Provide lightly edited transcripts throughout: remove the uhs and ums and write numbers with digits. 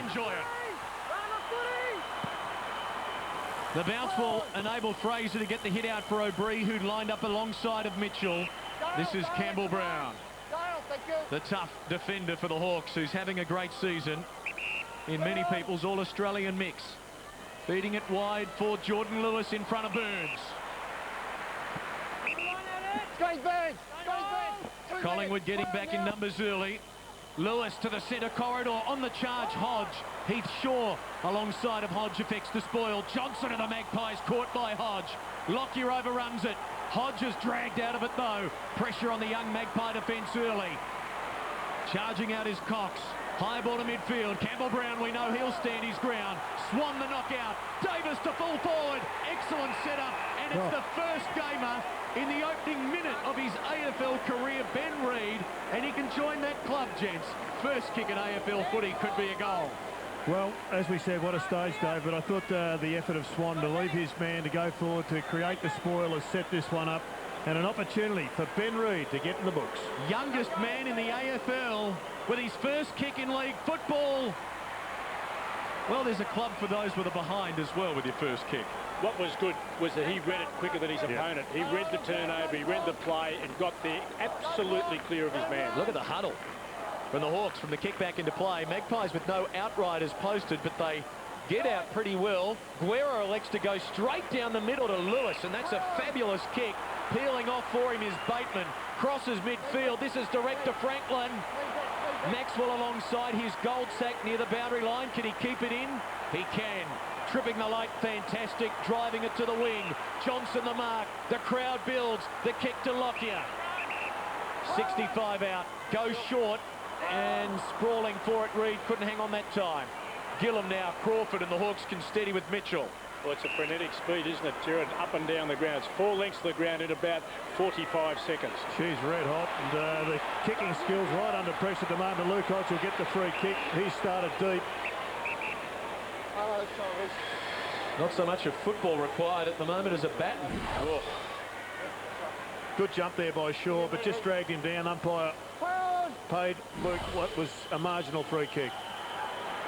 enjoy it. The bounce will enable Fraser to get the hit out for O'Brien, who lined up alongside of Mitchell. This is Campbell Brown, the tough defender for the Hawks, who's having a great season in many people's All-Australian mix. Feeding it wide for Jordan Lewis in front of Burns. Collingwood getting back in numbers early. Lewis to the centre corridor, on the charge Hodge. Heath Shaw alongside of Hodge affects the spoil. Johnson of the Magpies caught by Hodge. Lockyer overruns it. Hodge is dragged out of it though. Pressure on the young Magpie defence early. Charging out is Cox. High ball to midfield. Campbell Brown, we know he'll stand his ground. Swan the knockout. Davis to full forward. Excellent setup. And it's the first gamer in the opening minute of his AFL career, Ben Reid. And he can join that club, gents. First kick at AFL footy could be a goal. Well, as we said, what a stage, Dave. But I thought the effort of Swan to leave his man to go forward to create the spoil has set this one up. And an opportunity for Ben Reid to get in the books. Youngest man in the AFL with his first kick in league football. Well, there's a club for those with a behind as well with your first kick. What was good was that he read it quicker than his opponent. He read the turnover, he read the play and got there absolutely clear of his man. Look at the huddle from the Hawks from the kick back into play. Magpies with no outriders posted, but they get out pretty well. Guerrero elects to go straight down the middle to Lewis, and that's a fabulous kick. Peeling off for him is Bateman. Crosses midfield. This is direct to Franklin. Maxwell alongside his gold sack near the boundary line. Can he keep it in? He can. Tripping the late, fantastic. Driving it to the wing. Johnson the mark. The crowd builds. The kick to Lockyer. 65 out. Goes short. And sprawling for it, Reid couldn't hang on that time. Gillum now. Crawford and the Hawks can steady with Mitchell. Well, it's a frenetic speed, isn't it, Jared? Up and down the ground. It's 4 lengths of the ground in about 45 seconds. She's red hot, and the kicking skills right under pressure at the moment. Luke Hodge will get the free kick. He started deep. Not so much of football required at the moment as a baton. Oh. Good jump there by Shaw, but just dragged him down. Umpire paid Luke what was a marginal free kick.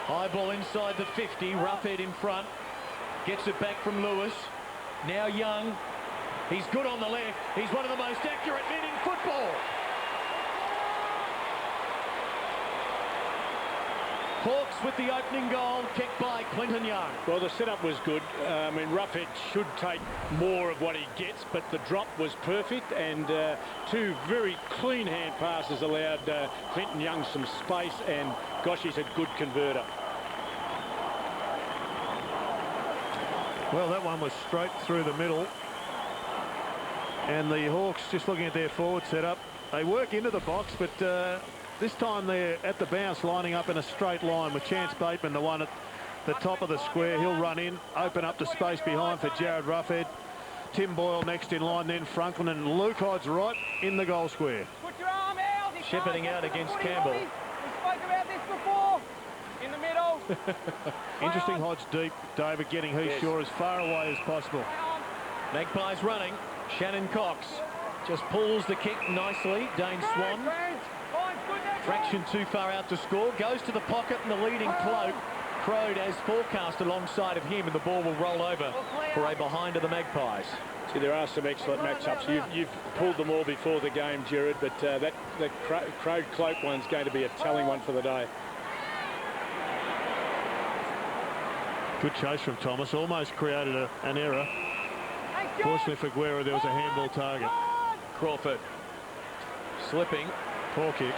High ball inside the 50. Roughhead in front. Gets it back from Lewis. Now Young. He's good on the left. He's one of the most accurate men in football. Hawks with the opening goal, kicked by Clinton Young. Well, the setup was good. I mean, Roughhead should take more of what he gets, but the drop was perfect, and 2 very clean hand passes allowed Clinton Young some space, and gosh, he's a good converter. Well, that one was straight through the middle. And the Hawks, just looking at their forward setup, they work into the box, but this time they're at the bounce, lining up in a straight line with Chance Bateman, the one at the top of the square. He'll run in, open up the space behind for Jared Roughhead. Tim Boyle next in line, then Franklin, and Luke Hodge right in the goal square. Put your arm out. Shepherding out against Campbell. We spoke about this before. In the middle. Interesting Hodge deep. David getting Heath Shaw as far away as possible. Magpies running. Shannon Cox just pulls the kick nicely. Dane Swan. Fraction too far out to score. Goes to the pocket and the leading cloak. Crowed as forecast alongside of him, and the ball will roll over for a behind of the Magpies. See, there are some excellent matchups. You've pulled them all before the game, Jared, but that Crowd cloak one's going to be a telling one for the day. Good chase from Thomas. Almost created an error. Fortunately for Guerrero, there was a handball target. Crawford slipping. Poor kick.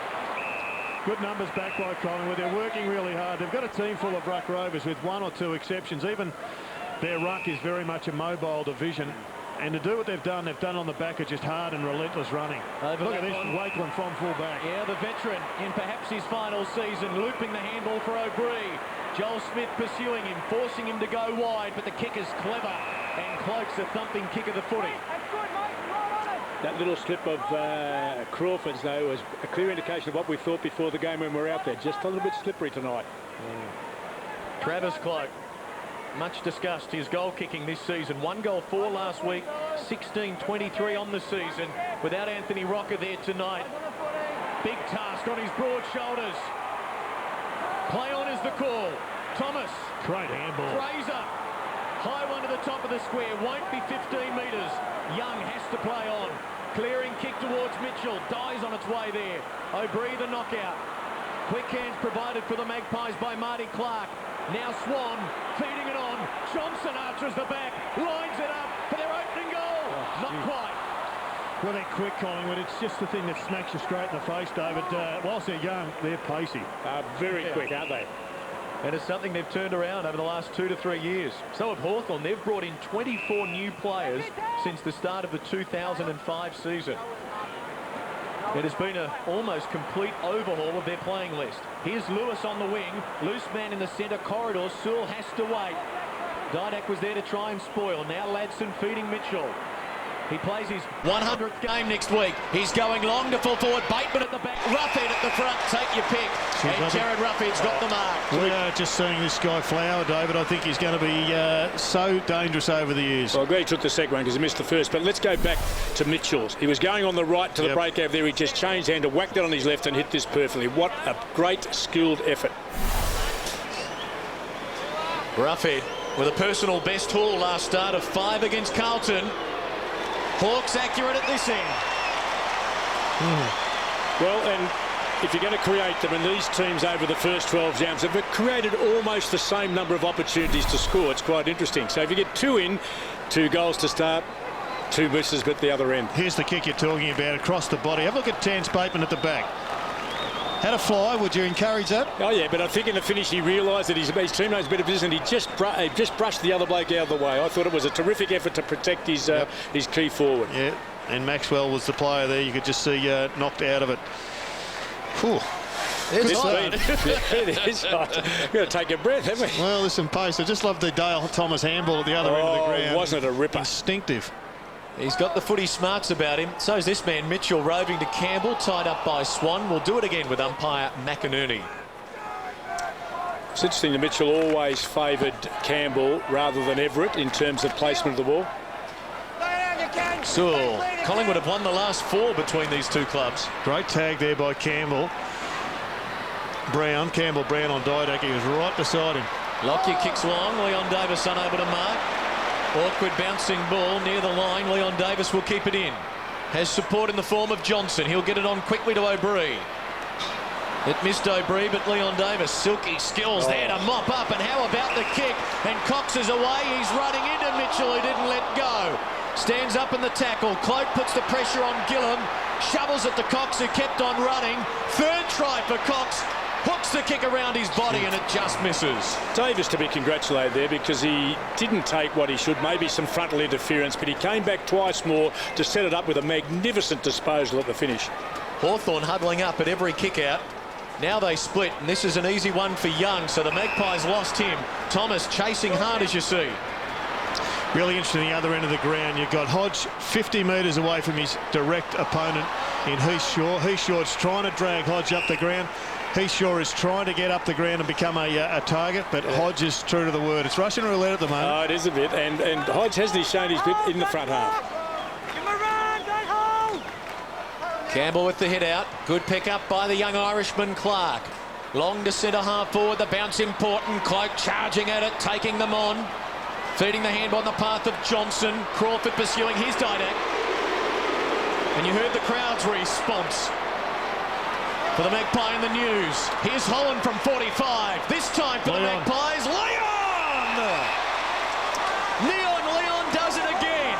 Good numbers back by Collingwood. They're working really hard. They've got a team full of ruck rovers with 1 or 2 exceptions. Even their ruck is very much a mobile division. And to do what they've done on the back of just hard and relentless running. Look at this, Wakeland from full back. Yeah, the veteran in perhaps his final season, looping the handball for O'Brien. Joel Smith pursuing him, forcing him to go wide, but the kick is clever. And Cloak's a thumping kick of the footy. That little slip of Crawford's, though, was a clear indication of what we thought before the game when we were out there. Just a little bit slippery tonight. Travis Cloak, much discussed his goal kicking this season. 1 goal, 4 last week, 16-23 on the season. Without Anthony Rocker there tonight. Big task on his broad shoulders. Play on is the call. Thomas. Great handball. Fraser. High one to the top of the square. Won't be 15 metres. Young has to play on. Clearing kick towards Mitchell. Dies on its way there. O'Brien the knockout. Quick hands provided for the Magpies by Marty Clark. Now Swan feeding it on. Johnson archers the back. Lines it up for their opening goal. Not quite. Well, they're quick, Collingwood. It's just the thing that smacks you straight in the face, David. Whilst they're young, they're pacey. Very quick, aren't they? And it's something they've turned around over the last 2 to 3 years. So have Hawthorn. They've brought in 24 new players since the start of the 2005 season. It has been an almost complete overhaul of their playing list. Here's Lewis on the wing. Loose man in the centre corridor. Sewell has to wait. Didak was there to try and spoil. Now Ladson feeding Mitchell. He plays his 100th game next week. He's going long to full forward. Bateman at the back. Roughhead at the front. Take your pick. And Jared Roughhead's got the mark. We are just seeing this guy flower, David. I think he's going to be so dangerous over the years. Well, I'm glad he took the second one because he missed the first. But let's go back to Mitchell's. He was going on the right to the break over there. He just changed hand, whacked it on his left and hit this perfectly. What a great skilled effort. Roughhead with a personal best haul last start of 5 against Carlton. Hawks accurate at this end. Well, and if you're going to create them, and these teams over the first 12 rounds have created almost the same number of opportunities to score. It's quite interesting. So if you get 2 in, 2 goals to start, 2 misses at the other end. Here's the kick you're talking about, across the body. Have a look at Terence Bateman at the back. Had a fly. Would you encourage that? Oh, yeah, but I think in the finish he realised that his teammate's better position. He just brushed the other bloke out of the way. I thought it was a terrific effort to protect his key forward. Yeah, and Maxwell was the player there. You could just see knocked out of it. Whew. It's hot. It is hot. We've got to take a breath, haven't we? Well, there's some pace. I just love the Dale Thomas handball at the other end of the ground. Wasn't it a ripper? Instinctive. He's got the footy smarts about him. So's this man, Mitchell, roving to Campbell, tied up by Swan. We'll do it again with umpire McInerney. It's interesting that Mitchell always favoured Campbell rather than Everett in terms of placement of the ball. So Collingwood have won the last 4 between these two clubs. Great tag there by Campbell Brown on Didak. He was right beside him. Lockyer kicks long. Leon Davis unable to mark. Awkward bouncing ball near the line. Leon Davis will keep it in. Has support in the form of Johnson. He'll get it on quickly to O'Brien. It missed O'Brien, but Leon Davis, silky skills there to mop up. And how about the kick? And Cox is away. He's running into Mitchell, who didn't let go. Stands up in the tackle. Cloak puts the pressure on Gillum. Shovels it to Cox, who kept on running. Third try for Cox. Hooks the kick around his body and it just misses. Davis to be congratulated there because he didn't take what he should, maybe some frontal interference, but he came back twice more to set it up with a magnificent disposal at the finish. Hawthorn huddling up at every kick out. Now they split, and this is an easy one for Young, so the Magpies lost him. Thomas chasing hard, as you see. Really interesting, the other end of the ground. You've got Hodge 50 metres away from his direct opponent in Heath Shaw. Heath Shaw's trying to drag Hodge up the ground. Heath Shaw is trying to get up the ground and become a target, but Hodge is true to the word. It's Russian roulette at the moment. Oh, it is a bit, and Hodge hasn't shown his bit in the front half. Campbell with the hit out. Good pick up by the young Irishman Clark. Long to centre half forward. The bounce important. Cloak charging at it, taking them on. Feeding the handball on the path of Johnson. Crawford pursuing his Didak. And you heard the crowd's response for the Magpie in the news. Here's Holland from 45. This time for the Magpies. Leon does it again.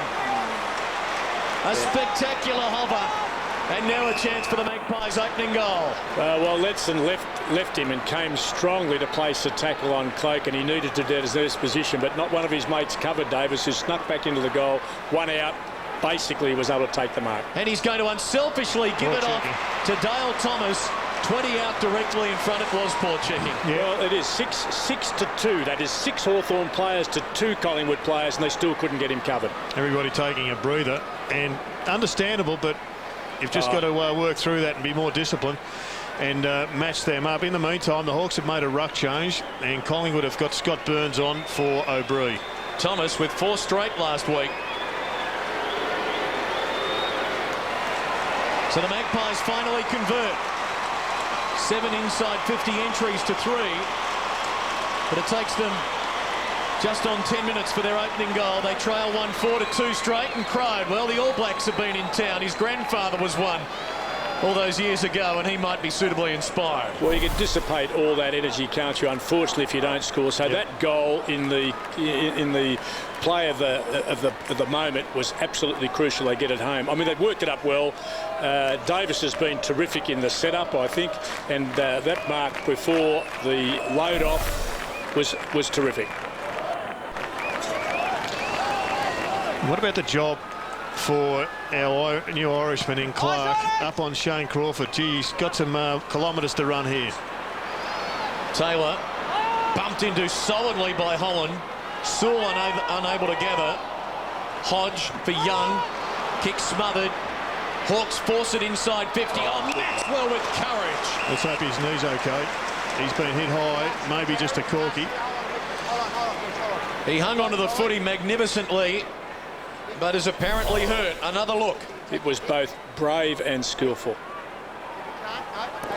A spectacular hover. And now a chance for the Magpies' opening goal. Well, Letson left him and came strongly to place a tackle on Cloak, and he needed to get his position, but not one of his mates covered Davis, who snuck back into the goal. One out. Basically was able to take the mark. And he's going to unselfishly give it off to Dale Thomas. 20 out directly in front. It was poor checking. Yeah. Well, it is 6-2. That is 6 Hawthorn players to 2 Collingwood players, and they still couldn't get him covered. Everybody taking a breather, and understandable, but you've just got to work through that and be more disciplined and match them up. In the meantime, the Hawks have made a ruck change, and Collingwood have got Scott Burns on for O'Brien. Thomas with 4 straight last week. So the Magpies finally convert. 7 inside 50 entries to 3. but it takes them just on 10 minutes for their opening goal. They trail 1-4 to 2 straight, and cried, well, the All Blacks have been in town. His grandfather was one all those years ago, and he might be suitably inspired. Well, you can dissipate all that energy, can't you? Unfortunately, if you don't score. So that goal in the play of the moment was absolutely crucial. They get it home. I mean, they've worked it up well. Davis has been terrific in the setup, I think, and that mark before the load off was terrific. What about the job for our new Irishman in Clark up on Shane Crawford? Gee, he's got some kilometres to run here. Taylor bumped into solidly by Holland. Sewell unable to gather. Hodge for Young. Kick smothered. Hawks force it inside 50. Oh, Maxwell with courage. Let's hope his knee's okay. He's been hit high, maybe just a corky. He hung onto the footy magnificently, but is apparently hurt. Another look. It was both brave and skillful.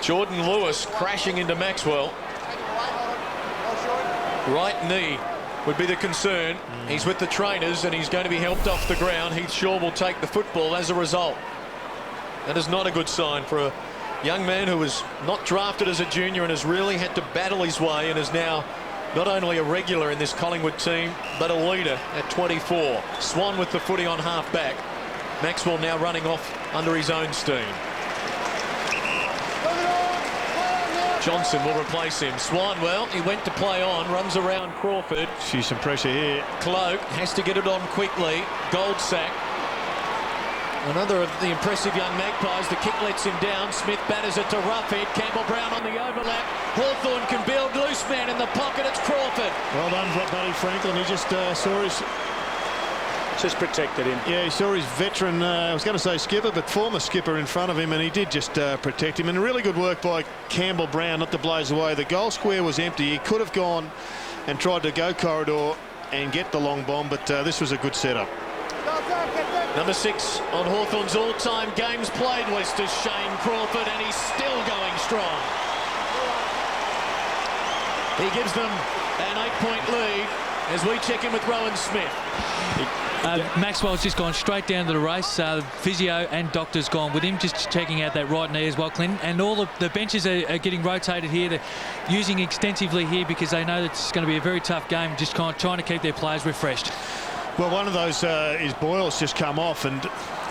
Jordan Lewis crashing into Maxwell. Right knee would be the concern. He's with the trainers and he's going to be helped off the ground. Heath Shaw will take the football as a result. That is not a good sign for a young man who was not drafted as a junior and has really had to battle his way and is now not only a regular in this Collingwood team, but a leader at 24. Swan with the footy on half back. Maxwell now running off under his own steam. Johnson will replace him. Swan, well, he went to play on, runs around Crawford. See some pressure here. Cloak has to get it on quickly. Goldsack. Another of the impressive young Magpies. The kick lets him down. Smith batters it to Roughhead. Campbell Brown on the overlap. Hawthorn can build. Loose man in the pocket. It's Crawford. Well done, Buddy Franklin. He just saw his... Just protected him. Yeah, he saw his veteran, I was going to say skipper, but former skipper in front of him, and he did just protect him. And really good work by Campbell Brown not to blaze away. The goal square was empty. He could have gone and tried to go corridor and get the long bomb, but this was a good setup. Number 6 on Hawthorn's all-time games played list is Shane Crawford, and he's still going strong. He gives them an 8-point lead as we check in with Rowan Smith. Maxwell's just gone straight down to the race. Physio and doctor's gone with him, just checking out that right knee as well, Clinton. And all the benches are getting rotated here. They're using extensively here because they know that it's going to be a very tough game, just kind of trying to keep their players refreshed. Well, one of those is Boyle's just come off, and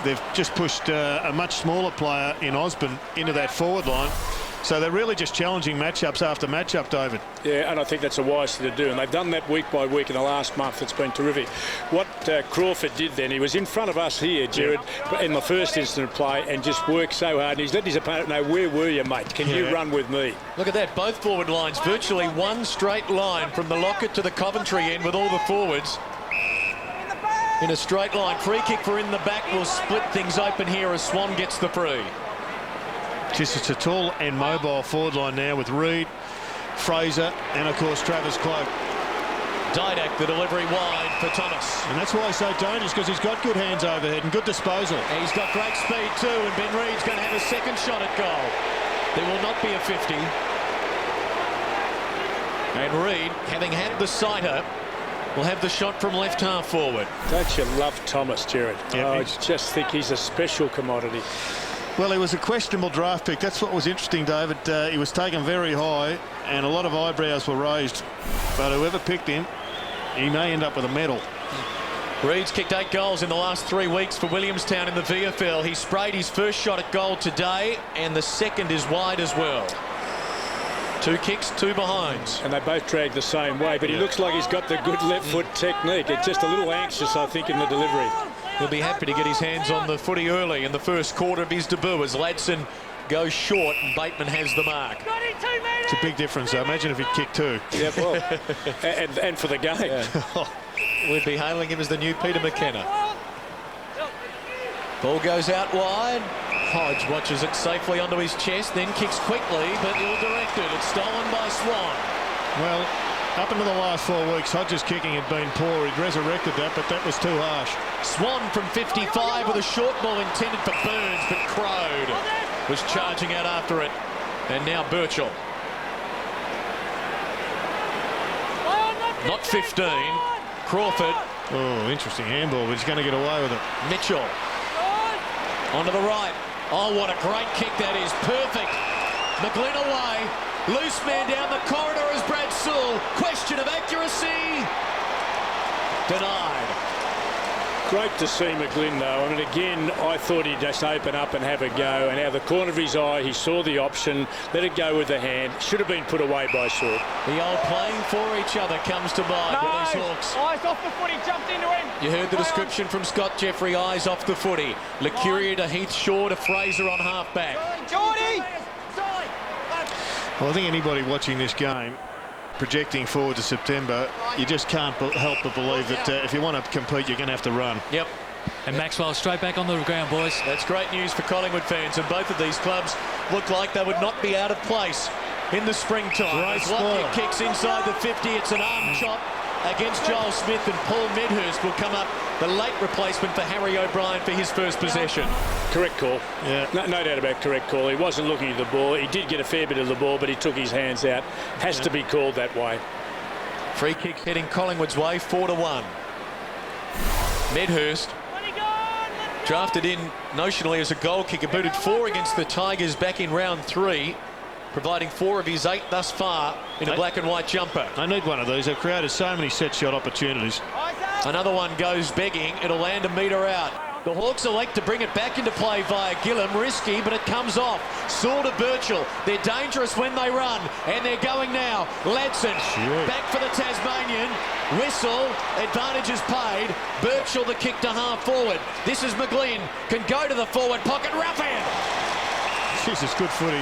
they've just pushed a much smaller player in Osborne into that forward line. So they're really just challenging matchups after matchup, David. Yeah, and I think that's a wise thing to do, and they've done that week by week in the last month. It's been terrific. What Crawford did then, he was in front of us here, Jared, in the first instant of play, and just worked so hard. And he's let his opponent know, where were you, mate? Can you run with me? Look at that, both forward lines, virtually one straight line from the Lockett to the Coventry end with all the forwards in a straight line. Free kick for in the back will split things open here as Swan gets the free. Just it's a tall and mobile forward line now with Reid, Fraser, and of course Travis Cloak. Didak, the delivery wide for Thomas. And that's why he's so dangerous, because he's got good hands overhead and good disposal. And he's got great speed too, and Ben Reid's going to have a second shot at goal. There will not be a 50. And Reid, having had the sighter, will have the shot from left half forward. Don't you love Thomas, Jared? Yep. I just think he's a special commodity. Well, he was a questionable draft pick. That's what was interesting, David. He was taken very high, and a lot of eyebrows were raised. But whoever picked him, he may end up with a medal. Reid's kicked 8 goals in the last 3 weeks for Williamstown in the VFL. He sprayed his first shot at goal today, and the second is wide as well. 2 kicks, 2 behinds. And they both drag the same way, but he looks like he's got the good left foot technique. It's just a little anxious, I think, in the delivery. He'll be happy to get his hands on the footy early in the first quarter of his debut as Ladson goes short and Bateman has the mark. It's a big difference, though. Imagine if he'd kicked 2. Yeah, well, and for the game. Yeah. We'd be hailing him as the new Peter McKenna. Ball goes out wide. Hodge watches it safely onto his chest, then kicks quickly, but ill-directed. It's stolen by Swan. Well, up until the last 4 weeks, Hodge's kicking had been poor. He'd resurrected that, but that was too harsh. Swan from 55 with a short ball intended for Burns, but Crode was charging out after it. And now Birchall. Not 15. Crawford. Oh, interesting handball, but he's going to get away with it. Mitchell. Onto the right. Oh, what a great kick that is. Perfect. McGlynn away. Loose man down the corridor is Brad Sewell. Question of accuracy. Denied. Great to see McGlynn, though. I mean, again, I thought he'd just open up and have a go, and out of the corner of his eye, he saw the option, let it go with the hand. Should have been put away by Sewell. The old playing for each other comes to mind with these Hawks. Eyes off the foot, he jumped into him. You heard the description from Scott Jeffrey, eyes off the footy. Lucuria to Heath Shaw to Fraser on half-back. Geordie! Well, I think anybody watching this game, projecting forward to September, you just can't help but believe that if you want to compete, you're going to have to run. Yep. And Maxwell straight back on the ground, boys. That's great news for Collingwood fans, and both of these clubs look like they would not be out of place in the springtime. Right, Lockyer kicks inside the 50. It's an arm chop against Joel Smith, and Paul Medhurst will come up, the late replacement for Harry O'Brien for his first possession. Correct call. Yeah. No doubt about correct call. He wasn't looking at the ball. He did get a fair bit of the ball, but he took his hands out. Has to be called that way. Free kick heading Collingwood's way, 4-1. Medhurst, drafted in notionally as a goal kicker, booted 4 against the Tigers back in round 3, providing 4 of his 8 thus far in a black and white jumper. I need one of these. They've created so many set shot opportunities. Another one goes begging. It'll land a metre out. The Hawks elect to bring it back into play via Gillum. Risky, but it comes off. Saul to Birchall. They're dangerous when they run, and they're going now. Ladson back for the Tasmanian. Whistle. Advantage is paid. Birchall the kick to half forward. This is McGlynn. Can go to the forward pocket. Rough hand. Jesus, good footy.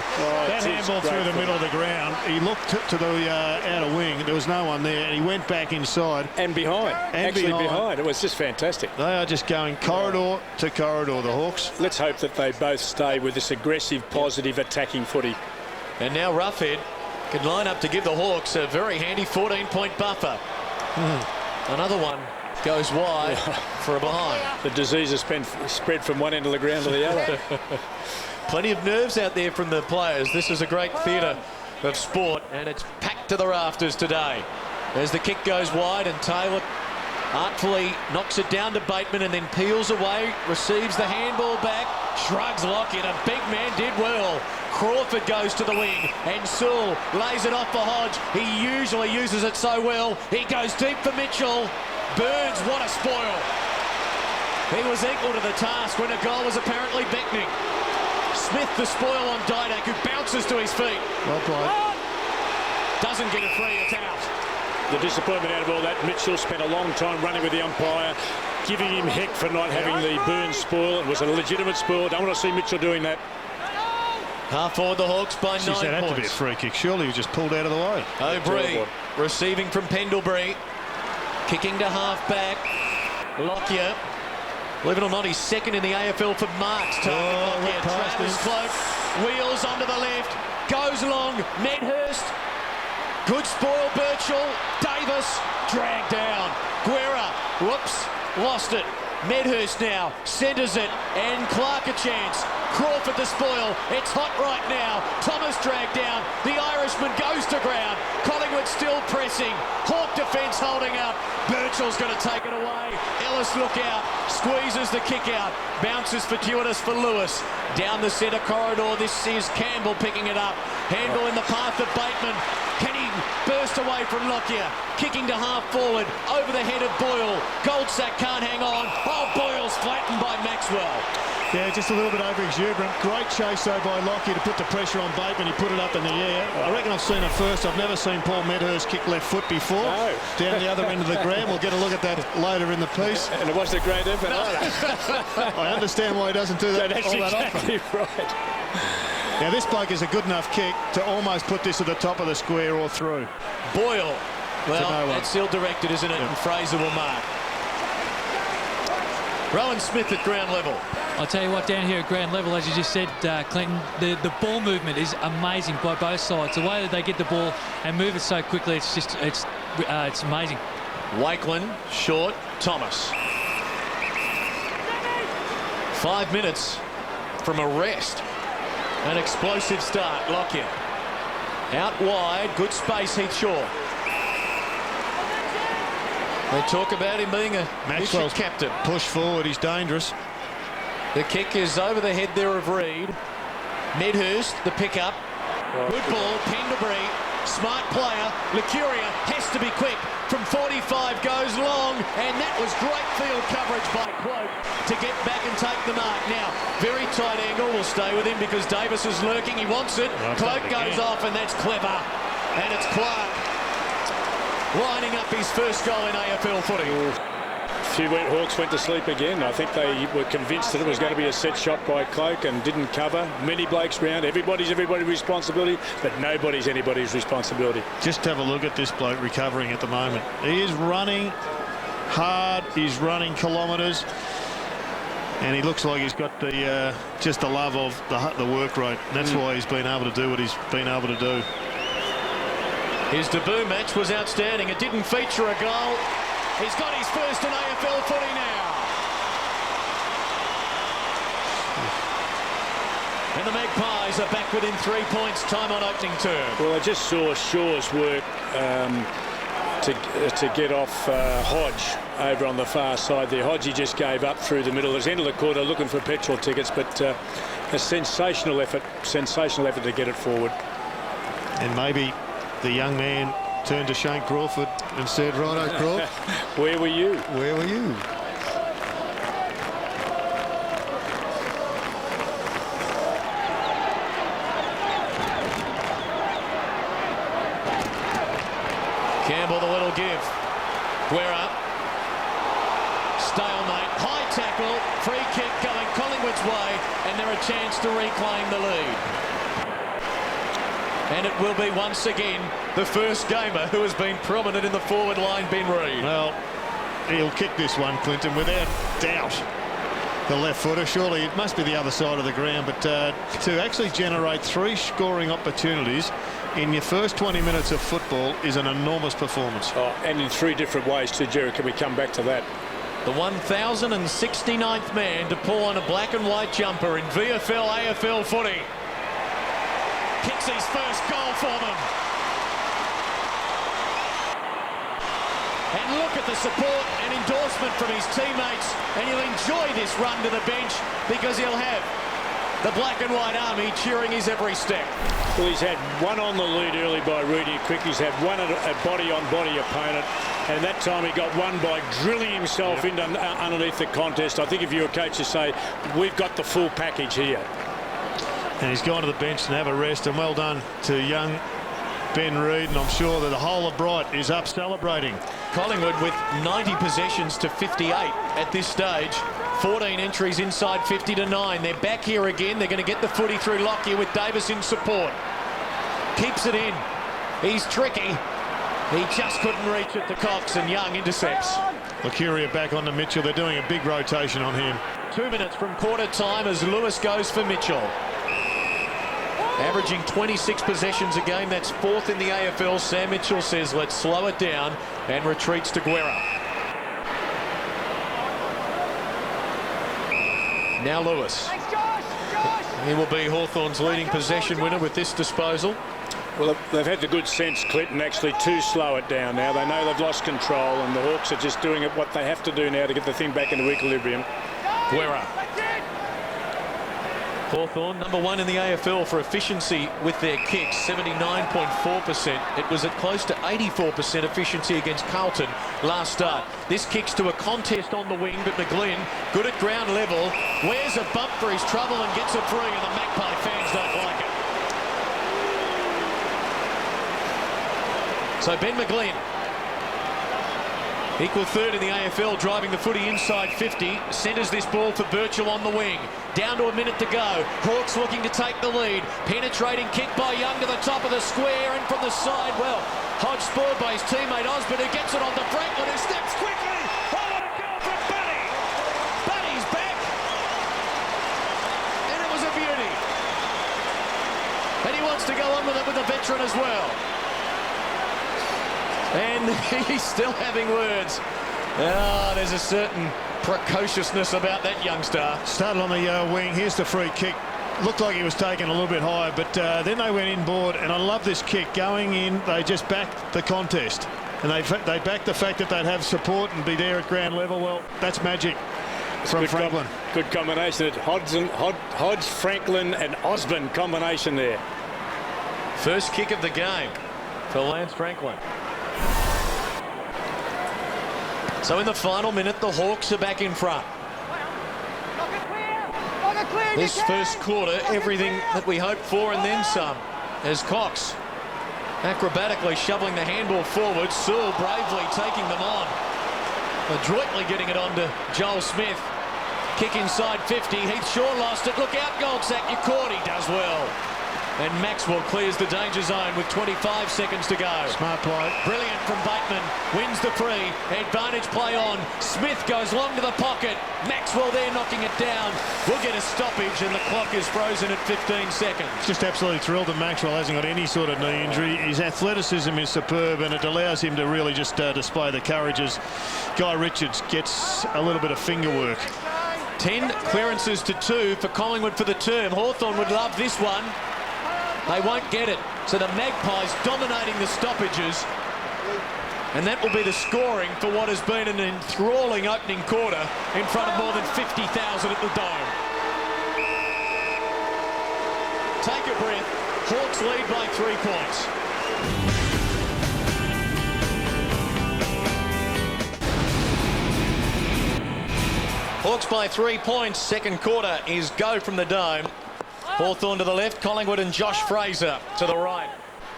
That handball through the middle of the ground. He looked to the outer wing. There was no one there, and he went back inside. And behind. Actually behind. It was just fantastic. They are just going corridor to corridor, the Hawks. Let's hope that they both stay with this aggressive, positive, attacking footy. And now Roughhead can line up to give the Hawks a very handy 14-point buffer. Another one goes wide for a behind. The disease has spread from one end of the ground to the other. Plenty of nerves out there from the players. This is a great theatre of sport, and it's packed to the rafters today. As the kick goes wide, and Taylor artfully knocks it down to Bateman and then peels away, receives the handball back, shrugs Lockyer. A big man did well. Crawford goes to the wing, and Sewell lays it off for Hodge. He usually uses it so well. He goes deep for Mitchell. Burns, what a spoil. He was equal to the task when a goal was apparently beckoning. Smith the spoil on Didak, who bounces to his feet. Well played. Doesn't get a free, it's out. The disappointment out of all that, Mitchell spent a long time running with the umpire, giving him heck for not having the Burns spoil. It was a legitimate spoil. Don't want to see Mitchell doing that. Half forward the Hawks by 9 points. That had to be a free kick. Surely he was just pulled out of the way. O'Brien receiving from Pendlebury. Kicking to half-back. Lockyer. Believe it or not, he's second in the AFL for marks. Lockyer, Travis Cloak, wheels onto the left, goes long, Medhurst, good spoil, Birchall, Davis, dragged down, Guerra, whoops, lost it. Medhurst now centres it, and Clark a chance. Crawford the spoil. It's hot right now. Thomas dragged down. The Irishman goes to ground. Collingwood still pressing. Hawk defence holding up. Birchall's going to take it away. Ellis look out. Squeezes the kick out. Bounces fortuitous for Lewis. Down the centre corridor. This is Campbell picking it up. Handle in the path of Bateman. Can he burst away from Lockyer? Kicking to half forward. Over the head of Boyle. Goldsack can't hang on. Oh, Boyle's flattened by Maxwell. Yeah, just a little bit over-exuberant. Great chase, though, by Lockyer to put the pressure on Bateman. He put it up in the air. I reckon I've seen it first. I've never seen Paul Medhurst kick left foot before. No. Down the other end of the ground. We'll get a look at that later in the piece. And it wasn't a great effort either. I understand why he doesn't do that That's all that exactly often. Right. Now, this bloke is a good enough kick to almost put this at the top of the square or through. Boyle. Well, that's still directed, isn't it? Yeah. And Fraser will mark. Rowan Smith at ground level. I'll tell you what, down here at ground level, as you just said, Clinton, the ball movement is amazing by both sides. The way that they get the ball and move it so quickly, it's amazing. Wakelin, short, Thomas. 5 minutes from a rest. An explosive start, Lockyer. Out wide, good space, Heath Shaw. They talk about him being a Maxwell's captain. Push forward, he's dangerous. The kick is over the head there of Reed. Medhurst, the pickup. Good ball, Pendlebury, smart player. Licuria has to be quick. From 45 goes long, and that was great field coverage by Cloak to get back and take the mark. Now, very tight angle will stay with him because Davis is lurking. He wants it. Cloak goes off, and that's clever. And it's Clark lining up his first goal in AFL footy. Hawks went to sleep again. I think they were convinced that it was going to be a set shot by Cloak and didn't cover. Many blokes round. Everybody's responsibility, but nobody's anybody's responsibility. Just have a look at this bloke recovering at the moment. He is running hard. He's running kilometres. And he looks like he's got the just the love of the work rate. And that's why he's been able to do what he's been able to do. His debut match was outstanding. It didn't feature a goal. He's got his first in AFL footy now. And the Magpies are back within 3 points, time on opening term. Well, I just saw Shaw's work to get off Hodge over on the far side there. Hodgie just gave up through the middle. It was end of the quarter looking for petrol tickets, but a sensational effort to get it forward. And maybe the young man turned to Shane Crawford and said, "Righto, Crawford, where were you? Where were you?" Campbell, the little give. Guerra. Stalemate. High tackle. Free kick going Collingwood's way, and they're a chance to reclaim the lead. And it will be once again the first gamer who has been prominent in the forward line, Ben Reid. Well, he'll kick this one, Clinton, without doubt. The left footer, surely it must be the other side of the ground, but to actually generate 3 scoring opportunities in your first 20 minutes of football is an enormous performance. Oh, and in 3 different ways too, Jerry. Can we come back to that? The 1069th man to pull on a black and white jumper in VFL AFL footy. Kicks his first goal for them. And look at the support and endorsement from his teammates, and he'll enjoy this run to the bench because he'll have the black and white army cheering his every step. Well, he's had one on the lead early by Rudy Quick. He's had one at a body-on-body opponent, and that time he got one by drilling himself into underneath the contest. I think if you're a coach, you say, we've got the full package here. And he's gone to the bench and have a rest, and well done to young Ben Reid, and I'm sure that the whole of Bright is up celebrating. Collingwood with 90 possessions to 58 at this stage. 14 entries inside 50 to 9. They're back here again. They're going to get the footy through Lockyer with Davis in support. Keeps it in. He's tricky. He just couldn't reach it to Cox, and Young intercepts. Licuria back on to Mitchell. They're doing a big rotation on him. 2 minutes from quarter time as Lewis goes for Mitchell. Averaging 26 possessions a game. That's 4th in the AFL. Sam Mitchell says, let's slow it down, and retreats to Guerra. Now Lewis. He will be Hawthorn's leading possession winner with this disposal. Well, they've had the good sense, Clinton, actually to slow it down now. They know they've lost control, and the Hawks are just doing it what they have to do now to get the thing back into equilibrium. Guerra. Hawthorn, number 1 in the AFL for efficiency with their kicks, 79.4%. It was at close to 84% efficiency against Carlton last start. This kicks to a contest on the wing, but McGlynn, good at ground level, wears a bump for his trouble and gets it free, and the Magpie fans don't like it. So Ben McGlynn, equal 3rd in the AFL, driving the footy inside 50, centres this ball for Birchall on the wing. Down to a minute to go. Hawks looking to take the lead. Penetrating kick by Young to the top of the square, and from the side, well, Hodge spoiled by his teammate Osborne, who gets it on to Franklin, who steps quickly. Oh, what a goal from Buddy! Buddy's back, and it was a beauty. And he wants to go on with it with a veteran as well. And he's still having words. Oh, there's a certain precociousness about that youngster. Started on the wing. Here's the free kick. Looked like he was taken a little bit high, but then they went inboard, and I love this kick. Going in, they just backed the contest. And they back the fact that they'd have support and be there at ground level. Well, that's magic from Franklin. Good combination. Hodge, Franklin and Osborne combination there. First kick of the game for Lance Franklin. So in the final minute, the Hawks are back in front. This first quarter, everything that we hoped for and then some, as Cox acrobatically shoveling the handball forward. Sewell bravely taking them on. Adroitly getting it on to Joel Smith. Kick inside 50. Heath Shaw lost it. Look out, Goldsack. You caught. He does well. And Maxwell clears the danger zone with 25 seconds to go. Smart play. Brilliant from Bateman. Wins the free. Advantage play on. Smith goes long to the pocket. Maxwell there knocking it down. We'll get a stoppage and the clock is frozen at 15 seconds. Just absolutely thrilled that Maxwell hasn't got any sort of knee injury. His athleticism is superb and it allows him to really just display the courage as Guy Richards gets a little bit of finger work. 10 clearances to 2 for Collingwood for the term. Hawthorn would love this one. They won't get it. So the Magpies dominating the stoppages. And that will be the scoring for what has been an enthralling opening quarter in front of more than 50,000 at the Dome. Take a breath. Hawks lead by 3 points. Hawks by 3 points. Second quarter is go from the Dome. Hawthorn to the left, Collingwood and Josh Fraser to the right.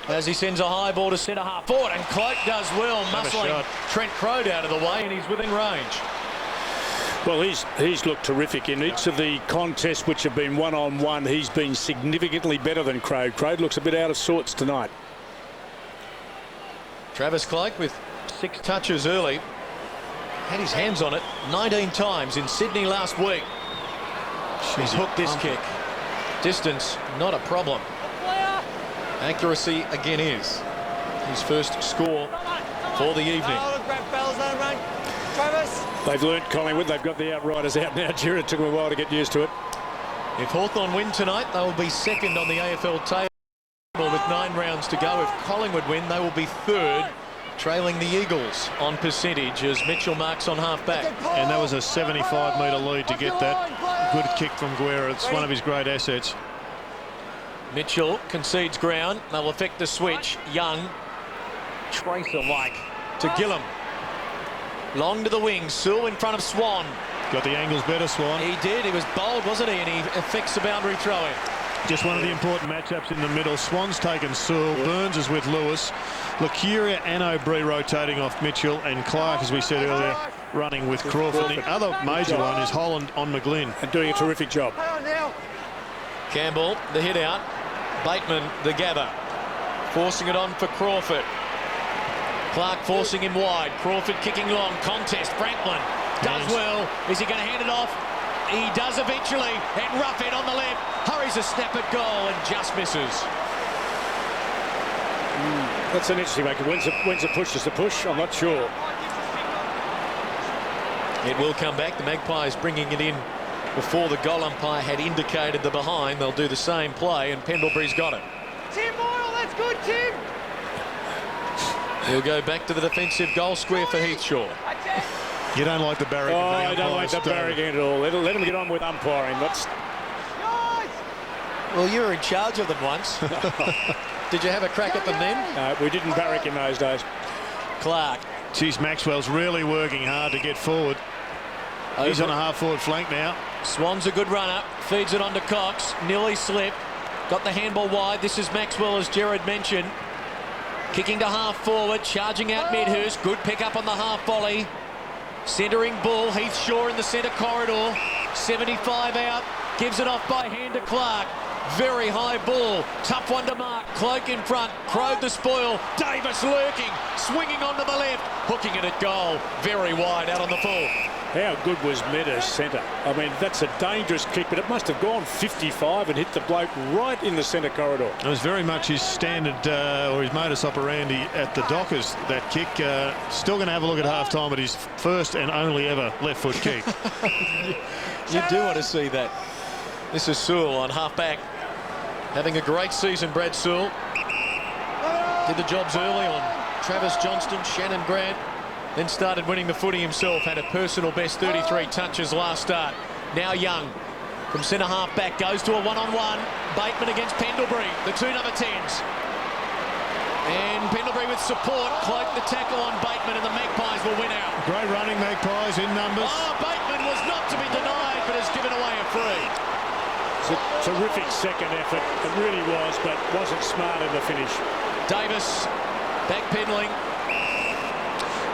As he sends a high ball to centre half forward, and Cloak does well, muscling Trent Crode out of the way, and he's within range. Well, he's looked terrific in each of the contests which have been one-on-one. He's been significantly better than Crode. Crode looks a bit out of sorts tonight. Travis Cloak with 6 touches early. Had his hands on it 19 times in Sydney last week. He's hooked this kick. Distance, not a problem. Accuracy again is his first score for the evening. They've learnt Collingwood. They've got the outriders out now. Jared took them a while to get used to it. If Hawthorn win tonight, they will be second on the AFL table with 9 rounds to go. If Collingwood win, they will be third, trailing the Eagles on percentage as Mitchell marks on half-back. And that was a 75-metre lead to get that. Good kick from Guerra. It's one of his great assets. Mitchell concedes ground. They'll affect the switch. Young, Tracer-like to Gillum. Long to the wing. Sewell in front of Swan. Got the angles better, Swan. He did. He was bold, wasn't he? And he affects the boundary throw-in. Just one of the important matchups in the middle. Swan's taken Sewell. Burns is with Lewis. Lucuria and O'Brien rotating off Mitchell. And Clark, as we said earlier, running with Crawford. The other major one is Holland on McGlynn. And doing a terrific job. Campbell, the hit out. Bateman, the gather. Forcing it on for Crawford. Clark forcing him wide. Crawford kicking long. Contest. Franklin does well. Is he going to hand it off? He does eventually. And Ruffhead on the left. Hurries a snap at goal and just misses. That's an interesting one. When's the push? Is the push? I'm not sure. It will come back. The Magpies bringing it in before the goal umpire had indicated the behind. They'll do the same play, and Pendlebury's got it. Tim Boyle, that's good, Tim. He'll go back to the defensive goal square for Heath Shaw. You don't like the barrack. Oh, I don't like the barrack at all. Let him get on with umpiring. That's... Well, you were in charge of them once. Did you have a crack at them then? No, we didn't barrack in those days. Clark. Geez, Maxwell's really working hard to get forward. He's on a half-forward flank now. Swan's a good runner. Feeds it on to Cox. Nearly slipped. Got the handball wide. This is Maxwell, as Jared mentioned. Kicking to half-forward. Charging out Medhurst. Good pick-up on the half volley. Centering ball. Heath Shaw in the centre corridor. 75 out. Gives it off by hand to Clark. Very high ball. Tough one to mark. Cloak in front. Crowed the spoil. Davis lurking. Swinging onto the left. Hooking it at goal. Very wide out on the full. How good was Meadows' centre? I mean, that's a dangerous kick, but it must have gone 55 and hit the bloke right in the centre corridor. It was very much his standard or his modus operandi at the Dockers, that kick. Still going to have a look at half-time at his first and only ever left-foot kick. You do want to see that. This is Sewell on half-back. Having a great season, Brad Sewell. Did the jobs early on Travis Johnston, Shannon Grant, then started winning the footy himself, had a personal best 33 touches last start. Now Young from centre half back goes to a one-on-one. Bateman against Pendlebury, the two number 10s. And Pendlebury with support, cloak the tackle on Bateman, and the Magpies will win out. Great running, Magpies in numbers. Oh, Bateman was not to be denied, but has given away a free. It's a terrific second effort. It really was, but wasn't smart in the finish. Davis backpedaling.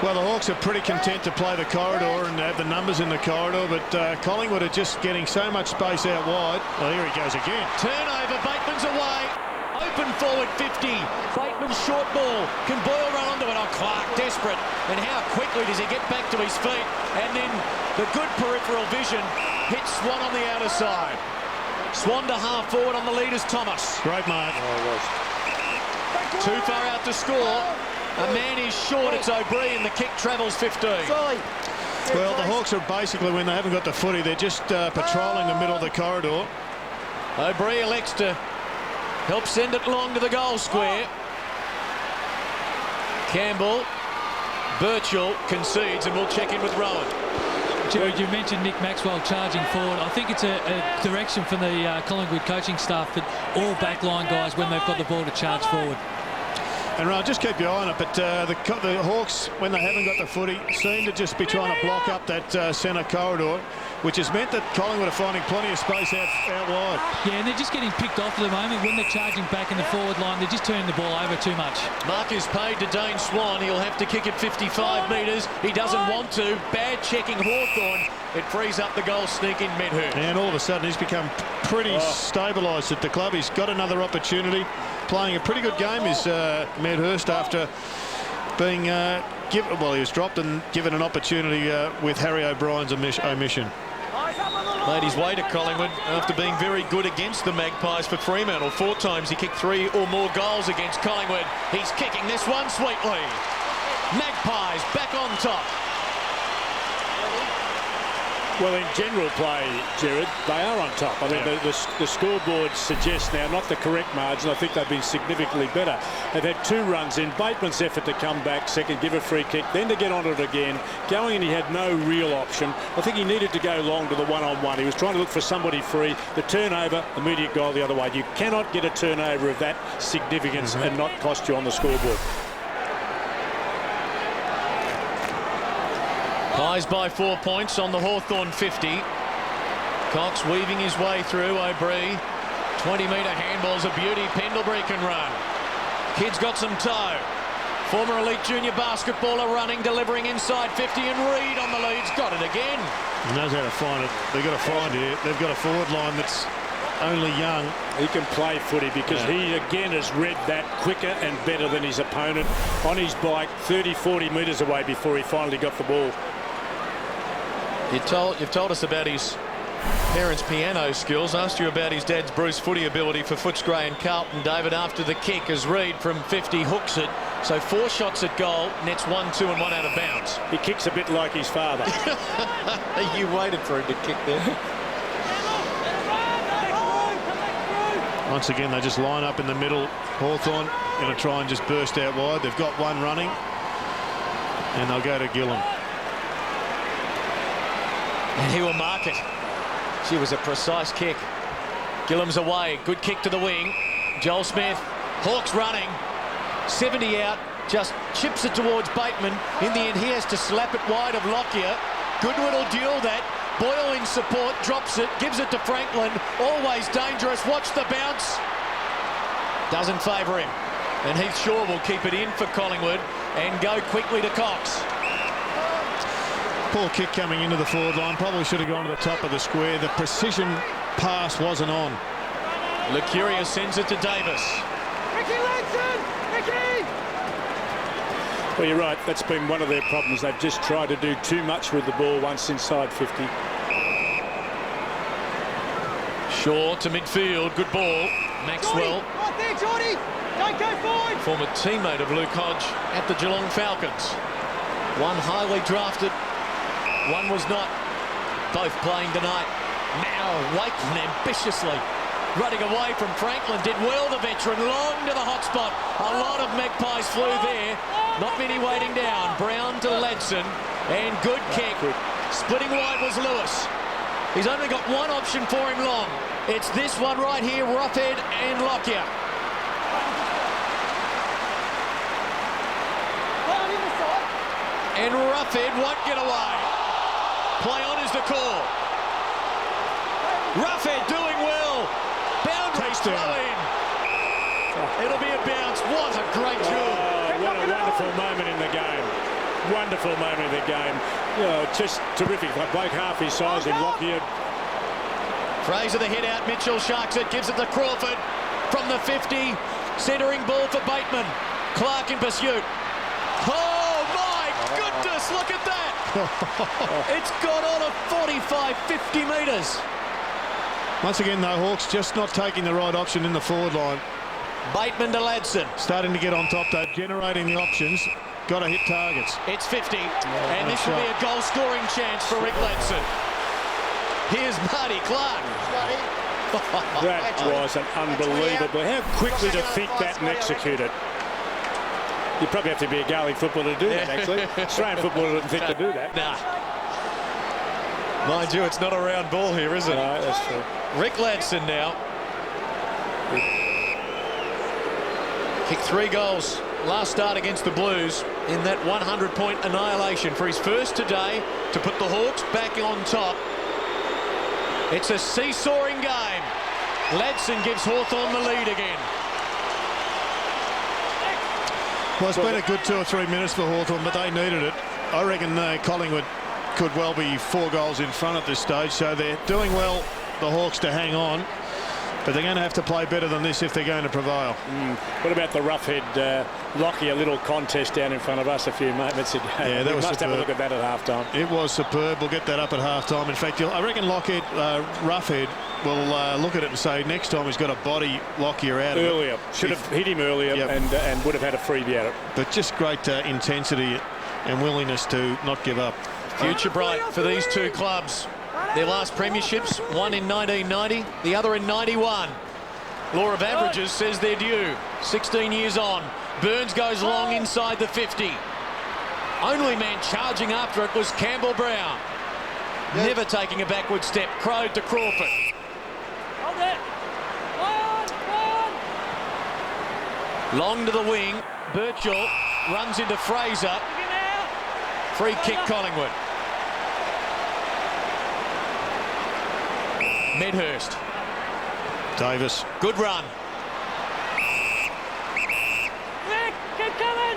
Well, the Hawks are pretty content to play the corridor and have the numbers in the corridor, but Collingwood are just getting so much space out wide. Well, here he goes again. Turnover, Bateman's away. Open forward 50. Bateman's short ball. Can Boyle run onto it? Oh, Clark desperate. And how quickly does he get back to his feet? And then the good peripheral vision hits Swan on the outer side. Swan to half forward on the lead is Thomas. Great mark. Oh, it was. Too far out to score. A man is short, it's O'Brien, and the kick travels 15. Well, the Hawks are basically, when they haven't got the footy, they're just patrolling the middle of the corridor. O'Brien elects to help send it long to the goal square. Campbell, Birchall concedes, and we'll check in with Rowan. Jared, you mentioned Nick Maxwell charging forward. I think it's a direction from the Collingwood coaching staff that all backline guys, when they've got the ball, to charge forward. And Ron, just keep your eye on it, but the Hawks, when they haven't got the footy, seem to just be trying to block up that centre corridor, which has meant that Collingwood are finding plenty of space out wide. Yeah, and they're just getting picked off at the moment. When they're charging back in the forward line, they're just turning the ball over too much. Mark is paid to Dane Swan. He'll have to kick it 55 metres. He doesn't want to. Bad checking Hawthorn. It frees up the goal sneak in Medhurst. And all of a sudden, he's become pretty stabilised at the club. He's got another opportunity. Playing a pretty good game is Medhurst after being well, he was dropped and given an opportunity with Harry O'Brien's omission. Made his way to Collingwood after being very good against the Magpies for Fremantle. 4 times he kicked 3 or more goals against Collingwood. He's kicking this one sweetly. Magpies back on top. Well, in general play, Jared, they are on top. I mean, the scoreboard suggests now not the correct margin. I think they've been significantly better. They've had 2 runs in. Bateman's effort to come back second, give a free kick, then to get onto it again. Going in, he had no real option. I think he needed to go long to the one-on-one. He was trying to look for somebody free. The turnover, immediate goal the other way. You cannot get a turnover of that significance and not cost you on the scoreboard. Pies by 4 points on the Hawthorn 50. Cox weaving his way through. O'Brien. 20-metre handball's a beauty. Pendlebury can run. Kid's got some toe. Former elite junior basketballer running, delivering inside 50, and Reid on the lead's got it again. He knows how to find it. They've got to find it. They've got a forward line that's only young. He can play footy because he again has read that quicker and better than his opponent on his bike 30-40 metres away before he finally got the ball. You've told us about his parents' piano skills. Asked you about his dad's Bruce footy ability for Footscray and Carlton. David, after the kick, as Reid from 50 hooks it. So 4 shots at goal, nets 1, 2 and 1 out of bounds. He kicks a bit like his father. You waited for him to kick there. Once again, they just line up in the middle. Hawthorn going to try and just burst out wide. They've got one running, and they'll go to Gillam. And he will mark it. She was a precise kick. Gillam's away. Good kick to the wing. Joel Smith. Hawks running. 70 out. Just chips it towards Bateman. In the end, he has to slap it wide of Lockyer. Goodwin will duel that. Boyle in support. Drops it. Gives it to Franklin. Always dangerous. Watch the bounce. Doesn't favour him. And Heath Shaw will keep it in for Collingwood and go quickly to Cox. Poor kick coming into the forward line. Probably should have gone to the top of the square. The precision pass wasn't on. Lucuria sends it to Davis. Ricky Lanson! Ricky! Well, you're right. That's been one of their problems. They've just tried to do too much with the ball once inside 50. Shaw to midfield. Good ball. Maxwell. Right there, Geordie! Don't go forward! Former teammate of Luke Hodge at the Geelong Falcons. One highly drafted. One was not. Both playing tonight. Now Wakeman ambitiously running away from Franklin. Did well, the veteran. Long to the hot spot. A lot of Magpies flew there. Not many waiting down. Brown to Ledson. And good kick. Splitting wide was Lewis. He's only got one option for him long. It's this one right here, Roughhead and Lockyer. And Roughhead won't get away. Play on is the call. Roughhead doing well. Boundaries throw in. It'll be a bounce. What a great jewel. What a wonderful moment in the game. Wonderful moment in the game. Just terrific. Like bloke half his size in Lockyer. Fraser the hit out. Mitchell sharks it. Gives it to Crawford from the 50. Centering ball for Bateman. Clark in pursuit. Oh my goodness, look at that. It's gone on at 45, 50 metres. Once again, though, Hawks just not taking the right option in the forward line. Bateman to Ladson. Starting to get on top, though, generating the options. Got to hit targets. It's 50, and this will be a goal-scoring chance for Rick Ladson. Here's Marty Clark. That was an unbelievable. How quickly to think that and execute it. You probably have to be a Gaelic footballer to do that, actually. Australian footballer wouldn't think to do that. Nah. Mind you, it's not a round ball here, is it? No, that's true. Rick Ladson now. Kicked 3 goals last start against the Blues in that 100-point annihilation for his first today to put the Hawks back on top. It's a seesawing game. Ladson gives Hawthorn the lead again. Well, it's been a good 2 or 3 minutes for Hawthorn, but they needed it. I reckon Collingwood could well be 4 goals in front at this stage, so they're doing well, the Hawks, to hang on. But they're going to have to play better than this if they're going to prevail. What about the Roughhead Lockyer little contest down in front of us a few moments ago? Yeah, that was must superb. have a look at that at half-time. It was superb. We'll get that up at half-time. In fact, I reckon Roughhead will look at it and say next time he's got to body Lockyer out Earlier. of it. Should have hit him earlier. Yep. and would have had a freebie at it. But just great intensity and willingness to not give up. Future bright for these 2 clubs. Their last premierships, one in 1990, the other in 91. Law of averages says they're due. 16 years on. Burns goes long inside the 50. Only man charging after it was Campbell Brown. Never taking a backward step. Crowed to Crawford. Hold it. Long to the wing. Birchall runs into Fraser. Free kick Collingwood. Medhurst. Davis. Good run. Rick, keep coming.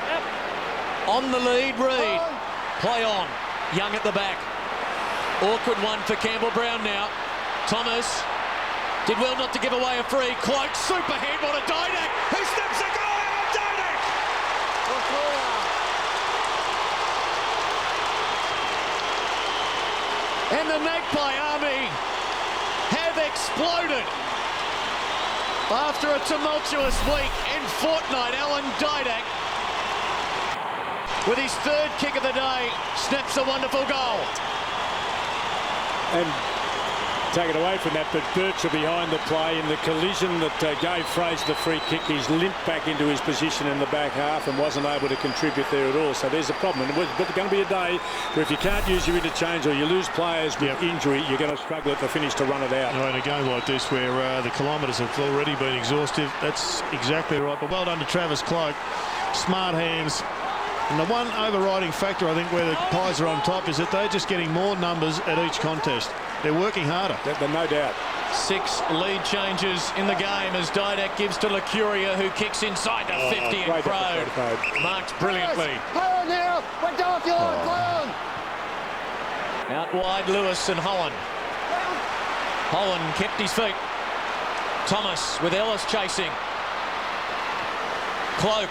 Yep. On the lead, Reid. Play on. Young at the back. Awkward one for Campbell Brown now. Thomas did well not to give away a free. Cloak, super head on a Didak. Who steps a goal out of Didak? And the Magpie Army have exploded. After a tumultuous week and fortnight, Alan Didak, with his 3rd kick of the day, snaps a wonderful goal. And take it away from that, but Birchall behind the play in the collision that gave Fraser the free kick. He's limped back into his position in the back half and wasn't able to contribute there at all. So there's a problem. And it's going to be a day where if you can't use your interchange or you lose players with injury, you're going to struggle at the finish to run it out. In a game like this where the kilometres have already been exhaustive, that's exactly right. But well done to Travis Cloak. Smart hands. And the one overriding factor, I think, where the Pies are on top is that they're just getting more numbers at each contest. They're working harder. No doubt. 6 lead changes in the game as Didak gives to Lecuria, who kicks inside the 50 and Crowd marks brilliantly. Out wide, Lewis and Holland. Holland kept his feet. Thomas with Ellis chasing. Cloak.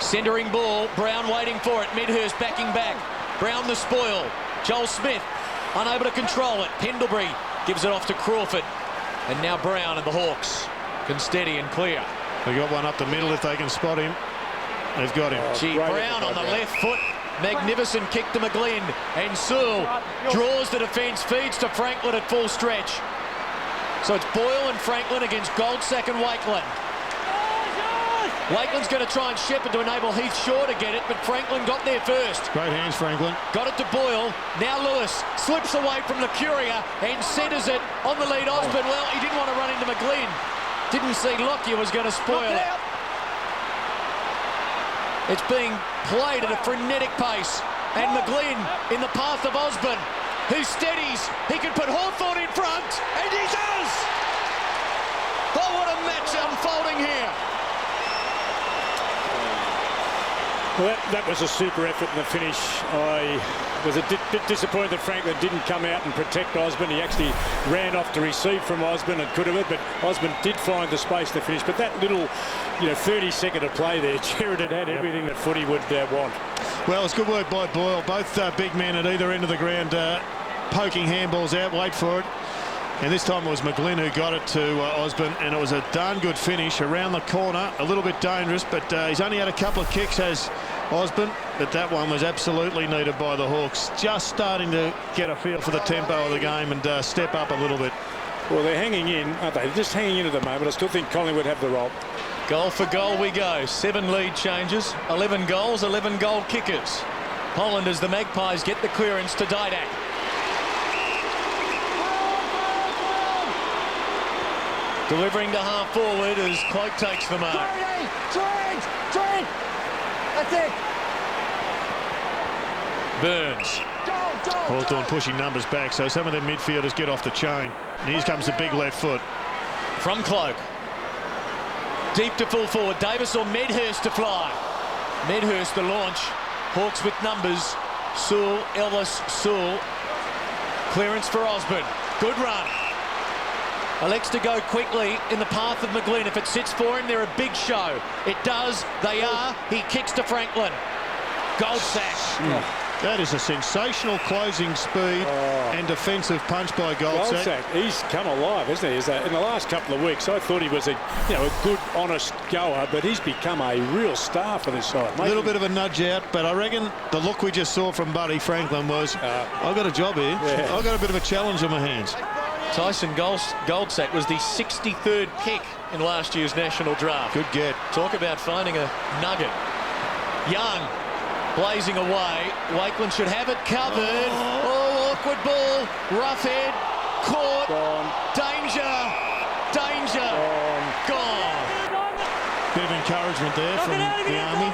Centering ball. Brown waiting for it. Medhurst backing back. Brown the spoil. Joel Smith unable to control it. Pendlebury gives it off to Crawford. And now Brown and the Hawks can steady and clear. They got one up the middle if they can spot him. They've got him. Gee, Brown on the left foot. Magnificent kick to McGlynn. And Sewell draws the defence, feeds to Franklin at full stretch. So it's Boyle and Franklin against Goldsack and Wakeland. Wakeland's going to try and shepherd to enable Heath Shaw to get it, but Franklin got there first. Great hands, Franklin. Got it to Boyle. Now Lewis slips away from Lucuria and centres it on the lead Osborne. Well, he didn't want to run into McGlynn. Didn't see Lockyer was going to spoil it. It's being played at a frenetic pace. And McGlynn in the path of Osborne, who steadies. He can put Hawthorn in front, and he does! Oh, what a match unfolding here. Well, that was a super effort in the finish. I was a bit disappointed that Franklin didn't come out and protect Osborne. He actually ran off to receive from Osborne and could have, but Osborne did find the space to finish. But that little, 30-second of play there, Jared had everything that footy would want. Well, it's good work by Boyle. Both big men at either end of the ground poking handballs out. Wait for it. And this time it was McGlynn who got it to Osborne, and it was a darn good finish around the corner. A little bit dangerous, but he's only had a couple of kicks, has Osborne, but that one was absolutely needed by the Hawks. Just starting to get a feel for the tempo of the game and step up a little bit. Well, they're hanging in, aren't they? They're just hanging in at the moment. I still think Collingwood have the roll. Goal for goal we go. 7 lead changes, 11 goals, 11 goal kickers. Holland as the Magpies get the clearance to Didak. Delivering to half forward as Cloak takes the mark. Trent! That's it! Burns. Hawthorn pushing numbers back, so some of their midfielders get off the chain. And here comes the big left foot. From Cloak. Deep to full forward. Davis or Medhurst to fly. Medhurst the launch. Hawks with numbers. Sewell, Ellis, Sewell. Clearance for Osborne. Good run. Elects to go quickly in the path of McGlynn. If it sits for him, they're a big show. It does. They are. He kicks to Franklin. Goldsack. That is a sensational closing speed and defensive punch by Goldsack. He's come alive, hasn't he? In the last couple of weeks, I thought he was a good, honest goer, but he's become a real star for this side. A little bit of a nudge out, but I reckon the look we just saw from Buddy Franklin was, I've got a job here. Yeah. I've got a bit of a challenge on my hands. Tyson Goldsack was the 63rd pick in last year's national draft. Good get. Talk about finding a nugget. Young blazing away. Wakeland should have it covered. Oh, awkward ball. Rough head. Caught. Gone. Danger. Gone. Bit of encouragement there from the Army.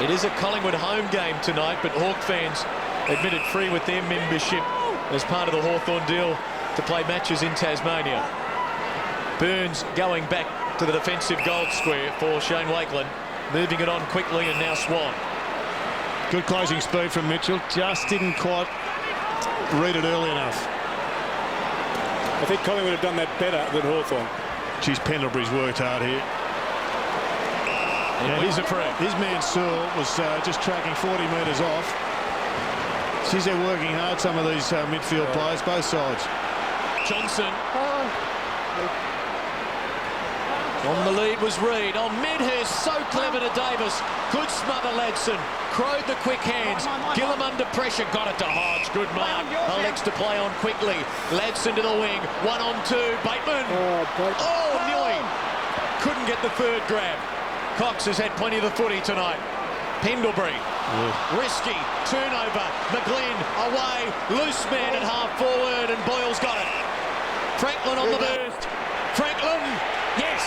It is a Collingwood home game tonight, but Hawk fans admitted free with their membership as part of the Hawthorn deal to play matches in Tasmania. Burns going back to the defensive goal square for Shane Wakeland. Moving it on quickly, and now Swan. Good closing speed from Mitchell. Just didn't quite read it early enough. I think Collingwood have done that better than Hawthorn. Geez, Pendlebury's worked hard here. And he's a free. His man Sewell was just tracking 40 metres off. Geez, they're working hard, some of these midfield players, both sides. Johnson. On the lead was Reid. Oh, Medhurst so clever to Davis. Good smother Ladson. Crowed the quick hands. Gillum under pressure. Got it to Hodge. Good mark. Alex to play on quickly. Ladson to the wing. 1-on-2. Bateman. Oh, nearly. Couldn't get the third grab. Cox has had plenty of the footy tonight. Pendlebury. Risky. Turnover. McGlynn away. Loose man at half forward, and Boyle's got it. Franklin on the burst. Franklin. Yes.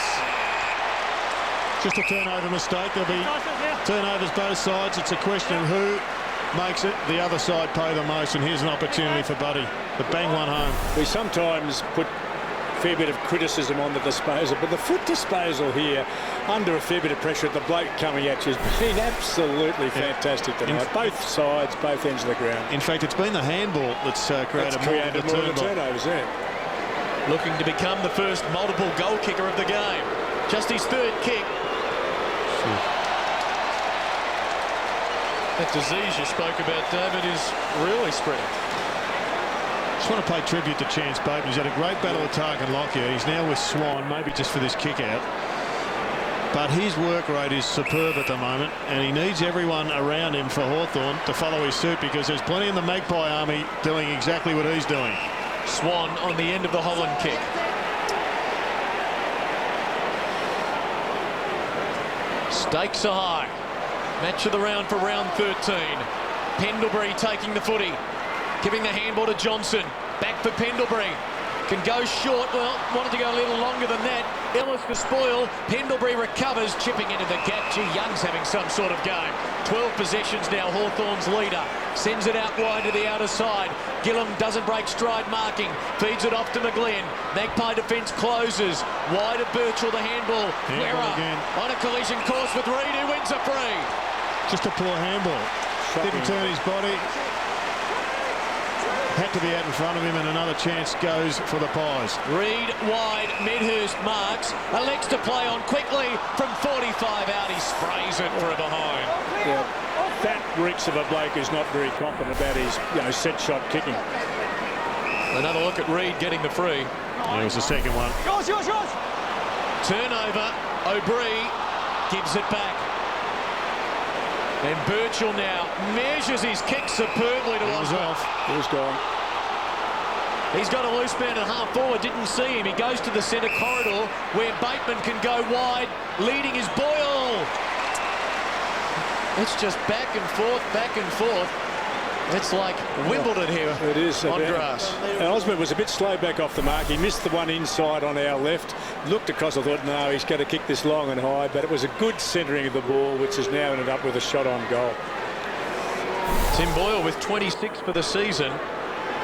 Just a turnover mistake. There'll be turnovers both sides. It's a question of who makes it. The other side pay the most, and here's an opportunity for Buddy. But bang one home. We sometimes put a fair bit of criticism on the disposal, but the foot disposal here, under a fair bit of pressure at the bloke coming at you, has been absolutely fantastic tonight. Both sides, both ends of the ground. In fact, it's been the handball that's created more than turnovers, Looking to become the first multiple goal kicker of the game. Just his third kick. That disease you spoke about, David, is really spreading. Just want to pay tribute to Chance Bateman. He's had a great battle with Tarkin Lockyer. He's now with Swan, maybe just for this kick out. But his work rate is superb at the moment, and he needs everyone around him for Hawthorn to follow his suit, because there's plenty in the Magpie army doing exactly what he's doing. Swan on the end of the Holland kick. Stakes are high. Match of the round for round 13. Pendlebury taking the footy. Giving the handball to Johnson. Back for Pendlebury. Can go short. Well, wanted to go a little longer than that. Ellis the spoil. Pendlebury recovers, chipping into the gap. Gee, Young's having some sort of game. 12 possessions now, Hawthorn's leader. Sends it out wide to the outer side. Gillam doesn't break stride marking. Feeds it off to McGlynn. Magpie defence closes. Wide of Birchall, the handball. Guerra on a collision course with Reid, who wins a free. Just a poor handball. Didn't turn his body. Had to be out in front of him, and another chance goes for the Pies. Reid wide, Medhurst marks, elects to play on quickly from 45 out. He sprays it for a behind. Yeah, that reeks of a bloke who's not very confident about his, set shot kicking. Another look at Reid getting the free. It was the second one. Yours. Turnover. O'Brien gives it back. And Birchall now measures his kick superbly to Osborne. He was gone. He's got a loose man at half forward. Didn't see him. He goes to the centre corridor where Bateman can go wide. Leading is Boyle. It's just back and forth, back and forth. It's like Wimbledon here. It is on grass. Osborne was a bit slow back off the mark. He missed the one inside on our left. Looked across, I thought, no, he's going to kick this long and high. But it was a good centering of the ball, which has now ended up with a shot on goal. Tim Boyle with 26 for the season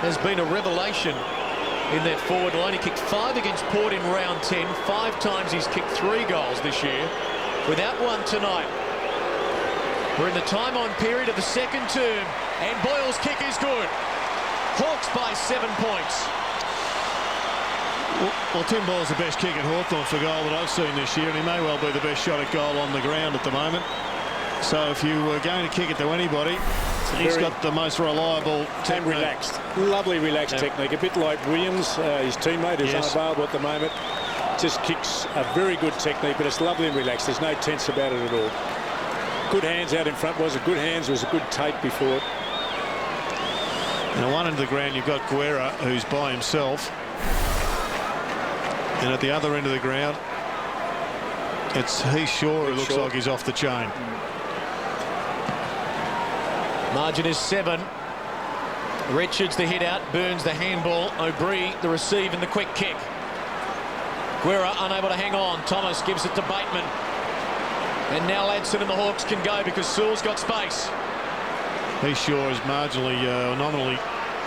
has been a revelation in that forward line. He kicked 5 against Port in round 10. 5 times he's kicked 3 goals this year. Without one tonight. We're in the time-on period of the second term, and Boyle's kick is good. Hawks by 7 points. Well, Tim Boyle's the best kick at Hawthorn for goal that I've seen this year, and he may well be the best shot at goal on the ground at the moment. So if you were going to kick it to anybody, he's got the most reliable technique. Relaxed. Lovely relaxed technique. A bit like Williams, his teammate, who's unavailable at the moment. Just kicks a very good technique, but it's lovely and relaxed. There's no tense about it at all. Good hands out in front. Was a good hands. Was a good take before it. Now, one end of the ground, you've got Guerra, who's by himself. And at the other end of the ground, it's Shaw who looks like he's off the chain. Margin is 7. Richards the hit out. Burns the handball. O'Brien the receive and the quick kick. Guerra unable to hang on. Thomas gives it to Bateman. And now Ladson and the Hawks can go because Sewell's got space. Shaw is marginally, nominally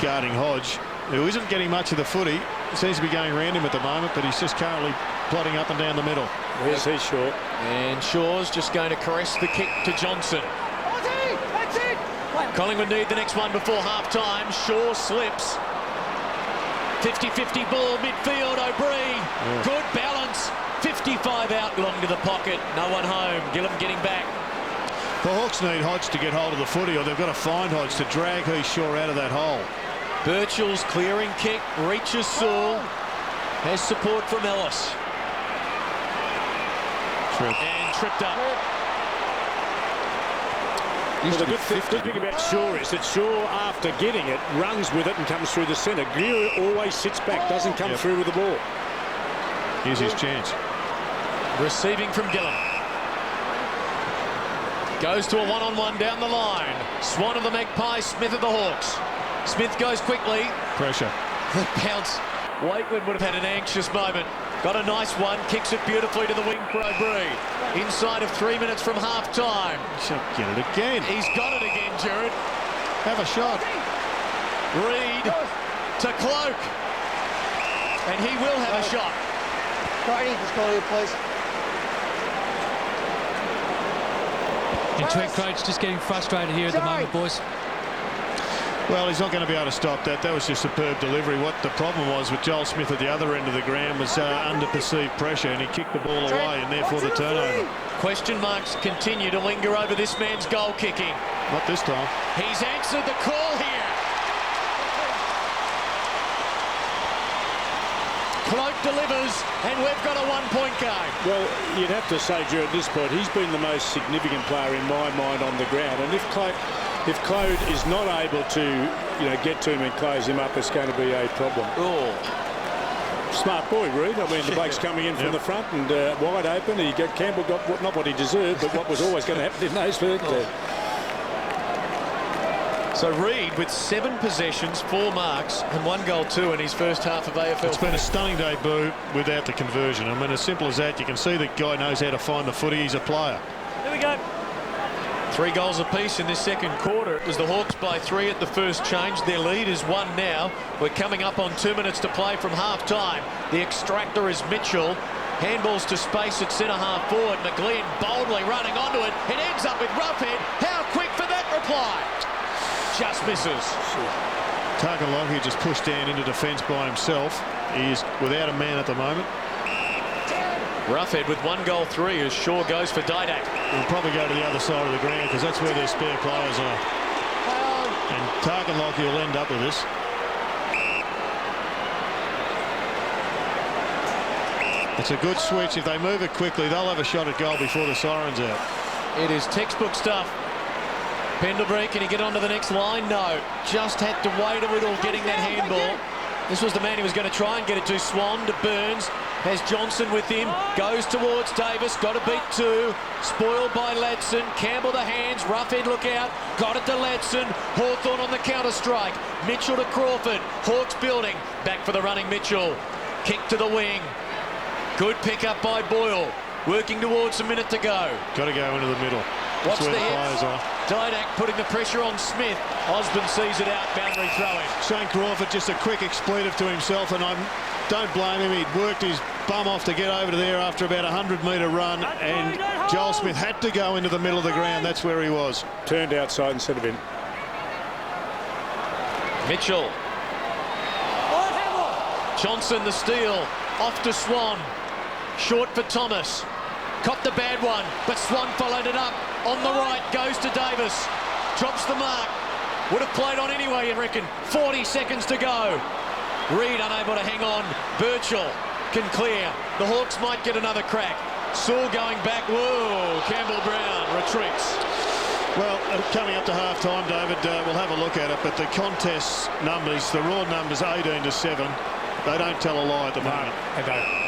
guarding Hodge, who isn't getting much of the footy. Seems to be going around him at the moment, but he's just currently plodding up and down the middle. Where's Shaw? And Shaw's just going to caress the kick to Johnson. That's it. Collingwood need the next one before half-time. Shaw slips. 50-50 ball midfield. O'Brien. Good balance. 55 out, long to the pocket. No one home. Gillam getting back. The Hawks need Hodge to get hold of the footy, or they've got to find Hodge to drag Shaw out of that hole. Birchall's clearing kick reaches Sewell. Has support from Ellis. And tripped up. Well, the good thing about Shaw is that Shaw, after getting it, runs with it and comes through the centre. Guerra always sits back, doesn't come through with the ball. Here's his chance. Receiving from Gillam. Goes to a one-on-one down the line. Swan of the Magpies, Smith of the Hawks. Smith goes quickly. Pressure. The bounce. Wakeman would have had an anxious moment. Got a nice one. Kicks it beautifully to the wing for O'Brien. Inside of 3 minutes from half-time. She'll get it again. He's got it again, Jared. Have a shot. Reid to Cloak. And he will have a shot. Brady, just call you, please. And Trent Crouch just getting frustrated here at the moment, boys. Well, he's not going to be able to stop that. That was just superb delivery. What the problem was with Joel Smith at the other end of the ground was under perceived pressure, and he kicked the ball away, and therefore the turnover. Question marks continue to linger over this man's goal kicking. Not this time. He's answered the call here. Cloak delivers, and we've got a one-point game. Well, you'd have to say, Jared, at this point, he's been the most significant player in my mind on the ground. And if Claude is not able to, get to him and close him up, it's going to be a problem. Oh. Smart boy, Reid. I mean, the bloke's coming in from the front and wide open. Campbell got not what he deserved, but what was always going to happen in those first. So Reid with 7 possessions, 4 marks and 1 goal too in his first half of AFL. It's been a stunning debut without the conversion. I mean, as simple as that. You can see the guy knows how to find the footy. He's a player. Here we go. 3 goals apiece in this second quarter. It was the Hawks by 3 at the first change. Their lead is 1 now. We're coming up on 2 minutes to play from half-time. The extractor is Mitchell. Handballs to space at centre-half forward. McGlynn boldly running onto it. It ends up with Roughhead. How quick for that reply? Just misses. Tagalongi just pushed down into defence by himself. He is without a man at the moment. Roughhead with 1 goal 3 as Shaw goes for Didak. We'll probably go to the other side of the ground because that's where their spare players are. And Tagalongi will end up with this. It's a good switch. If they move it quickly, they'll have a shot at goal before the siren's out. It is textbook stuff. Pendlebury, can he get onto the next line? No. Just had to wait a little getting that handball. This was the man who was going to try and get it to. Swan to Burns. Has Johnson with him. Goes towards Davis. Got to beat 2. Spoiled by Ladson. Campbell the hands. Roughhead look out. Got it to Ladson. Hawthorn on the counter strike. Mitchell to Crawford. Hawks building. Back for the running Mitchell. Kick to the wing. Good pick up by Boyle. Working towards a minute to go. Got to go into the middle. What's That's the where the hit? players are. Didak putting the pressure on Smith. Osborne sees it out. Boundary throw-in. Shane Crawford just a quick expletive to himself, and I don't blame him. He'd worked his bum off to get over to there after about a 100-metre run, and Joel Smith had to go into the middle of the ground. That's where he was. Turned outside instead of in. Mitchell. Johnson the steal. Off to Swan. Short for Thomas. Caught the bad one, but Swan followed it up. On the right, goes to Davis. Drops the mark. Would have played on anyway, you reckon. 40 seconds to go. Reid unable to hang on. Birchall can clear. The Hawks might get another crack. Saul going back. Whoa, Campbell Brown retreats. Well, coming up to half-time, David, we'll have a look at it, but the contest numbers, the raw numbers, 18-7, they don't tell a lie at the moment. They don't.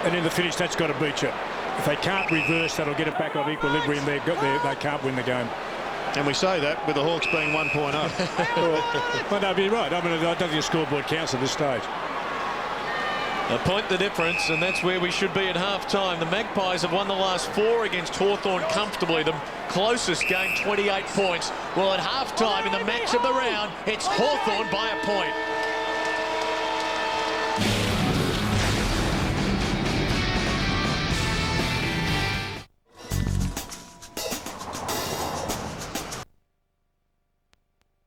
And in the finish, that's got to beat you. If they can't reverse, that'll get it back on equilibrium. They can't win the game. And we say that with the Hawks being 1 point up. Well, no, you're right. I mean, I don't think the scoreboard counts at this stage. A point the difference, and that's where we should be at half-time. The Magpies have won the last 4 against Hawthorn comfortably. The closest game, 28 points. Well, at half-time, in the match of the round, it's Hawthorn by a point.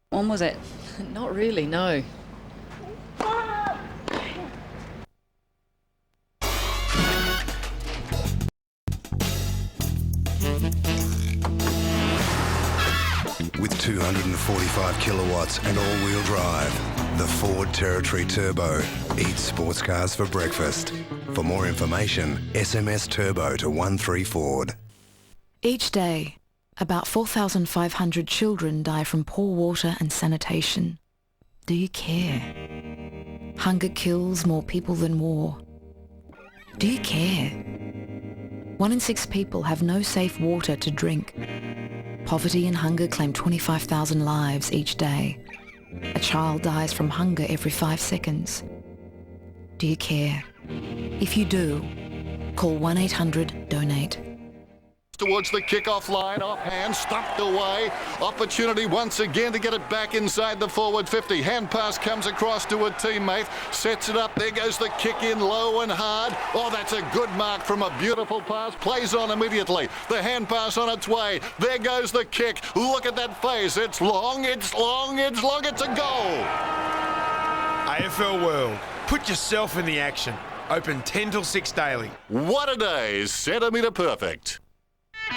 One was it? Not really, no. With 245 kilowatts and all-wheel drive, the Ford Territory Turbo eats sports cars for breakfast. For more information, SMS Turbo to 134. Each day, about 4,500 children die from poor water and sanitation. Do you care? Hunger kills more people than war. Do you care? 1 in 6 people have no safe water to drink. Poverty and hunger claim 25,000 lives each day. A child dies from hunger every 5 seconds. Do you care? If you do, call 1-800-DONATE. Towards the kick-off line, offhand, stumped away. Opportunity once again to get it back inside the forward 50. Hand pass comes across to a teammate, sets it up. There goes the kick in low and hard. Oh, that's a good mark from a beautiful pass. Plays on immediately. The hand pass on its way. There goes the kick. Look at that face. It's long, it's long, it's long. It's a goal. AFL World. Put yourself in the action. Open 10 till 6 daily. What a day. Centimetre perfect.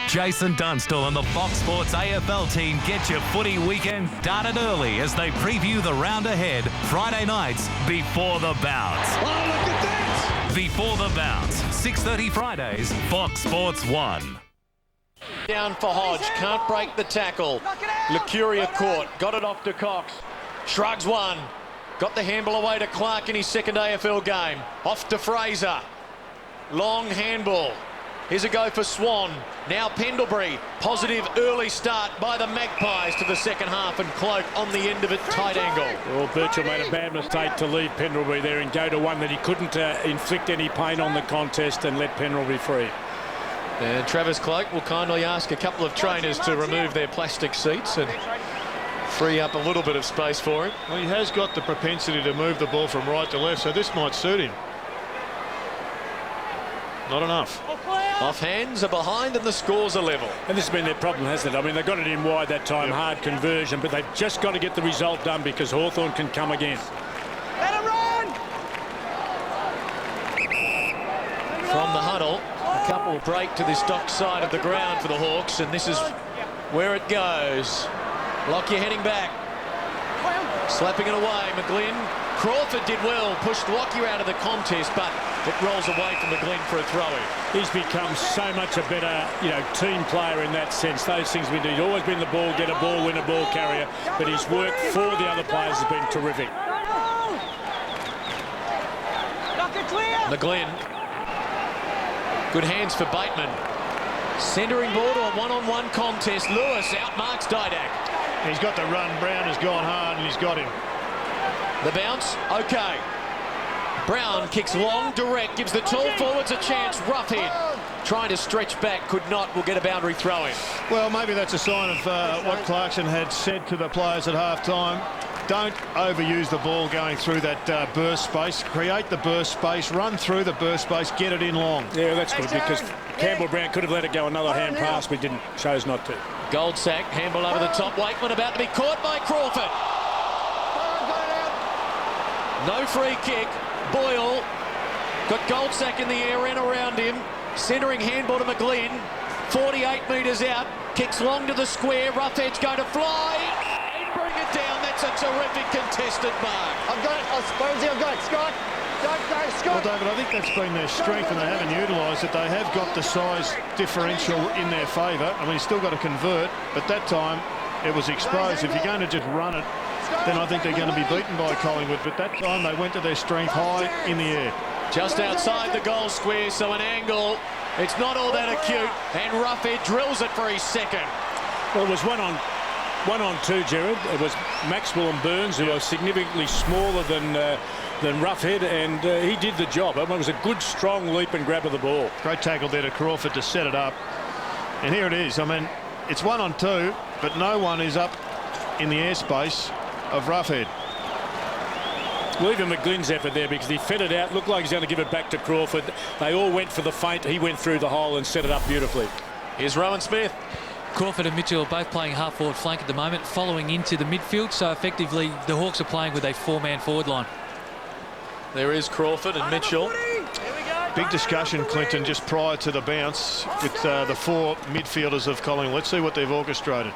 Jason Dunstall and the Fox Sports AFL team get your footy weekend started early as they preview the round ahead Friday nights before the bounce. Oh, look at that! Before the bounce, 6:30 Fridays, Fox Sports 1. Down for Hodge, can't break the tackle. Lucuria caught, got it off to Cox. Shrugs one, Got the handball away to Clark in his second AFL game. Off to Fraser. Long handball. Here's a go for Swan. Now Pendlebury. Positive early start by the Magpies to the second half, and Cloak on the end of it, tight angle. Well, Birchall made a bad mistake to leave Pendlebury there and go to one that he couldn't inflict any pain on the contest and let Pendlebury free. And Travis Cloak will kindly ask a couple of trainers to remove their plastic seats and free up a little bit of space for him. Well, he has got the propensity to move the ball from right to left, so this might suit him. Not enough. Off hands are behind and the scores are level. And this has been their problem, hasn't it? I mean, they got it in wide that time, hard conversion, but they've just got to get the result done because Hawthorn can come again. Let him run! From the huddle, a couple break to this dock side of the ground for the Hawks, and this is where it goes. Lockyer heading back. Slapping it away, McGlynn. Crawford did well, pushed Lockyer out of the contest, but it rolls away from McGlynn for a throw-in. He's become so much a better, team player in that sense. Those things we do. He's always been the ball getter, ball winner, ball carrier, but his work for the other players has been terrific. McGlynn. Good hands for Bateman. Centering ball to a one-on-one contest. Lewis outmarks Didak. He's got the run. Brown has gone hard and he's got him. The bounce, okay. Brown kicks long, direct, gives the tall forwards a chance. Roughhead trying to stretch back, could not, will get a boundary throw in. Well, maybe that's a sign of what Clarkson had said to the players at half-time. Don't overuse the ball going through that burst space. Create the burst space, run through the burst space, get it in long. Yeah, that's good because Campbell Brown could have let it go another hand pass, but didn't, chose not to. Goldsack, handball over the top. Wakeman about to be caught by Crawford. No free kick. Boyle got Goldsack in the air and around him. Centering handball to McGlynn. 48 metres out. Kicks long to the square. Roughhead's going to fly and bring it down. That's a terrific contested mark. I've got it. I suppose I've got it, Scott. Don't go, Scott. Well, David, I think that's been their strength and they haven't utilised it. They have got the size differential in their favour. I mean, he's still got to convert, but that time it was exposed. If you're going to just run it, then I think they're going to be beaten by Collingwood. But that time they went to their strength high in the air. Just outside the goal square, so an angle. It's not all that acute, and Roughhead drills it for his second. Well, it was one on two, Gerard. It was Maxwell and Burns, who are significantly smaller than Roughhead, and he did the job. It was a good, strong leap and grab of the ball. Great tackle there to Crawford to set it up. And here it is. I mean, it's 1 on 2, but no one is up in the airspace of Roughhead. Well, even McGlynn's effort there, because he fed it out, looked like he's going to give it back to Crawford. They all went for the feint. He went through the hole and set it up beautifully. Here's Rowan Smith. Crawford and Mitchell are both playing half-forward flank at the moment, following into the midfield, so effectively the Hawks are playing with a four-man forward line. There is Crawford and Mitchell. Big discussion, Clinton, just prior to the bounce with the four midfielders of Collingwood. Let's see what they've orchestrated.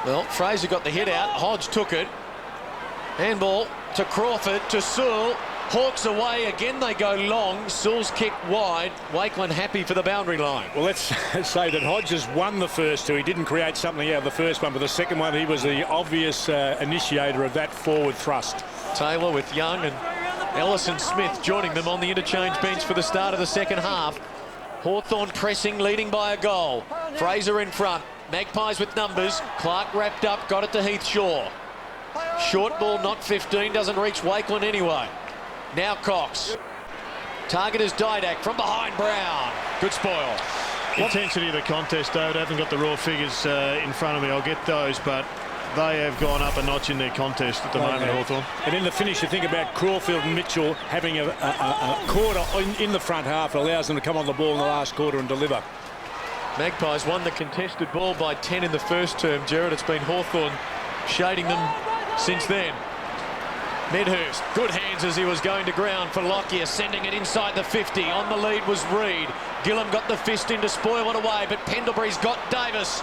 Well, Fraser got the hit out. Hodge took it. Handball to Crawford, to Sewell. Hawks away. Again, they go long. Sewell's kick wide. Wakeland happy for the boundary line. Well, let's say that Hodges won the first two. He didn't create something out of the first one, but the second one, he was the obvious initiator of that forward thrust. Taylor with Young and Ellison Smith joining them on the interchange bench for the start of the second half. Hawthorn pressing, leading by a goal. Fraser in front. Magpies with numbers. Clark wrapped up, got it to Heath Shaw. Short ball, not 15, doesn't reach Wakeland anyway. Now Cox. Target is Didak from behind Brown. Good spoil. Intensity of the contest, David. I haven't got the raw figures in front of me. I'll get those, but they have gone up a notch in their contest at the moment, Hawthorn. And in the finish, you think about Crawford and Mitchell having a quarter in the front half. It allows them to come on the ball in the last quarter and deliver. Magpies won the contested ball by 10 in the first term, Gerard. It's been Hawthorn shading them since then. Medhurst, good hands as he was going to ground for Lockyer, sending it inside the 50. On the lead was Reid. Gillum got the fist in to spoil it away, but Pendlebury's got Davis.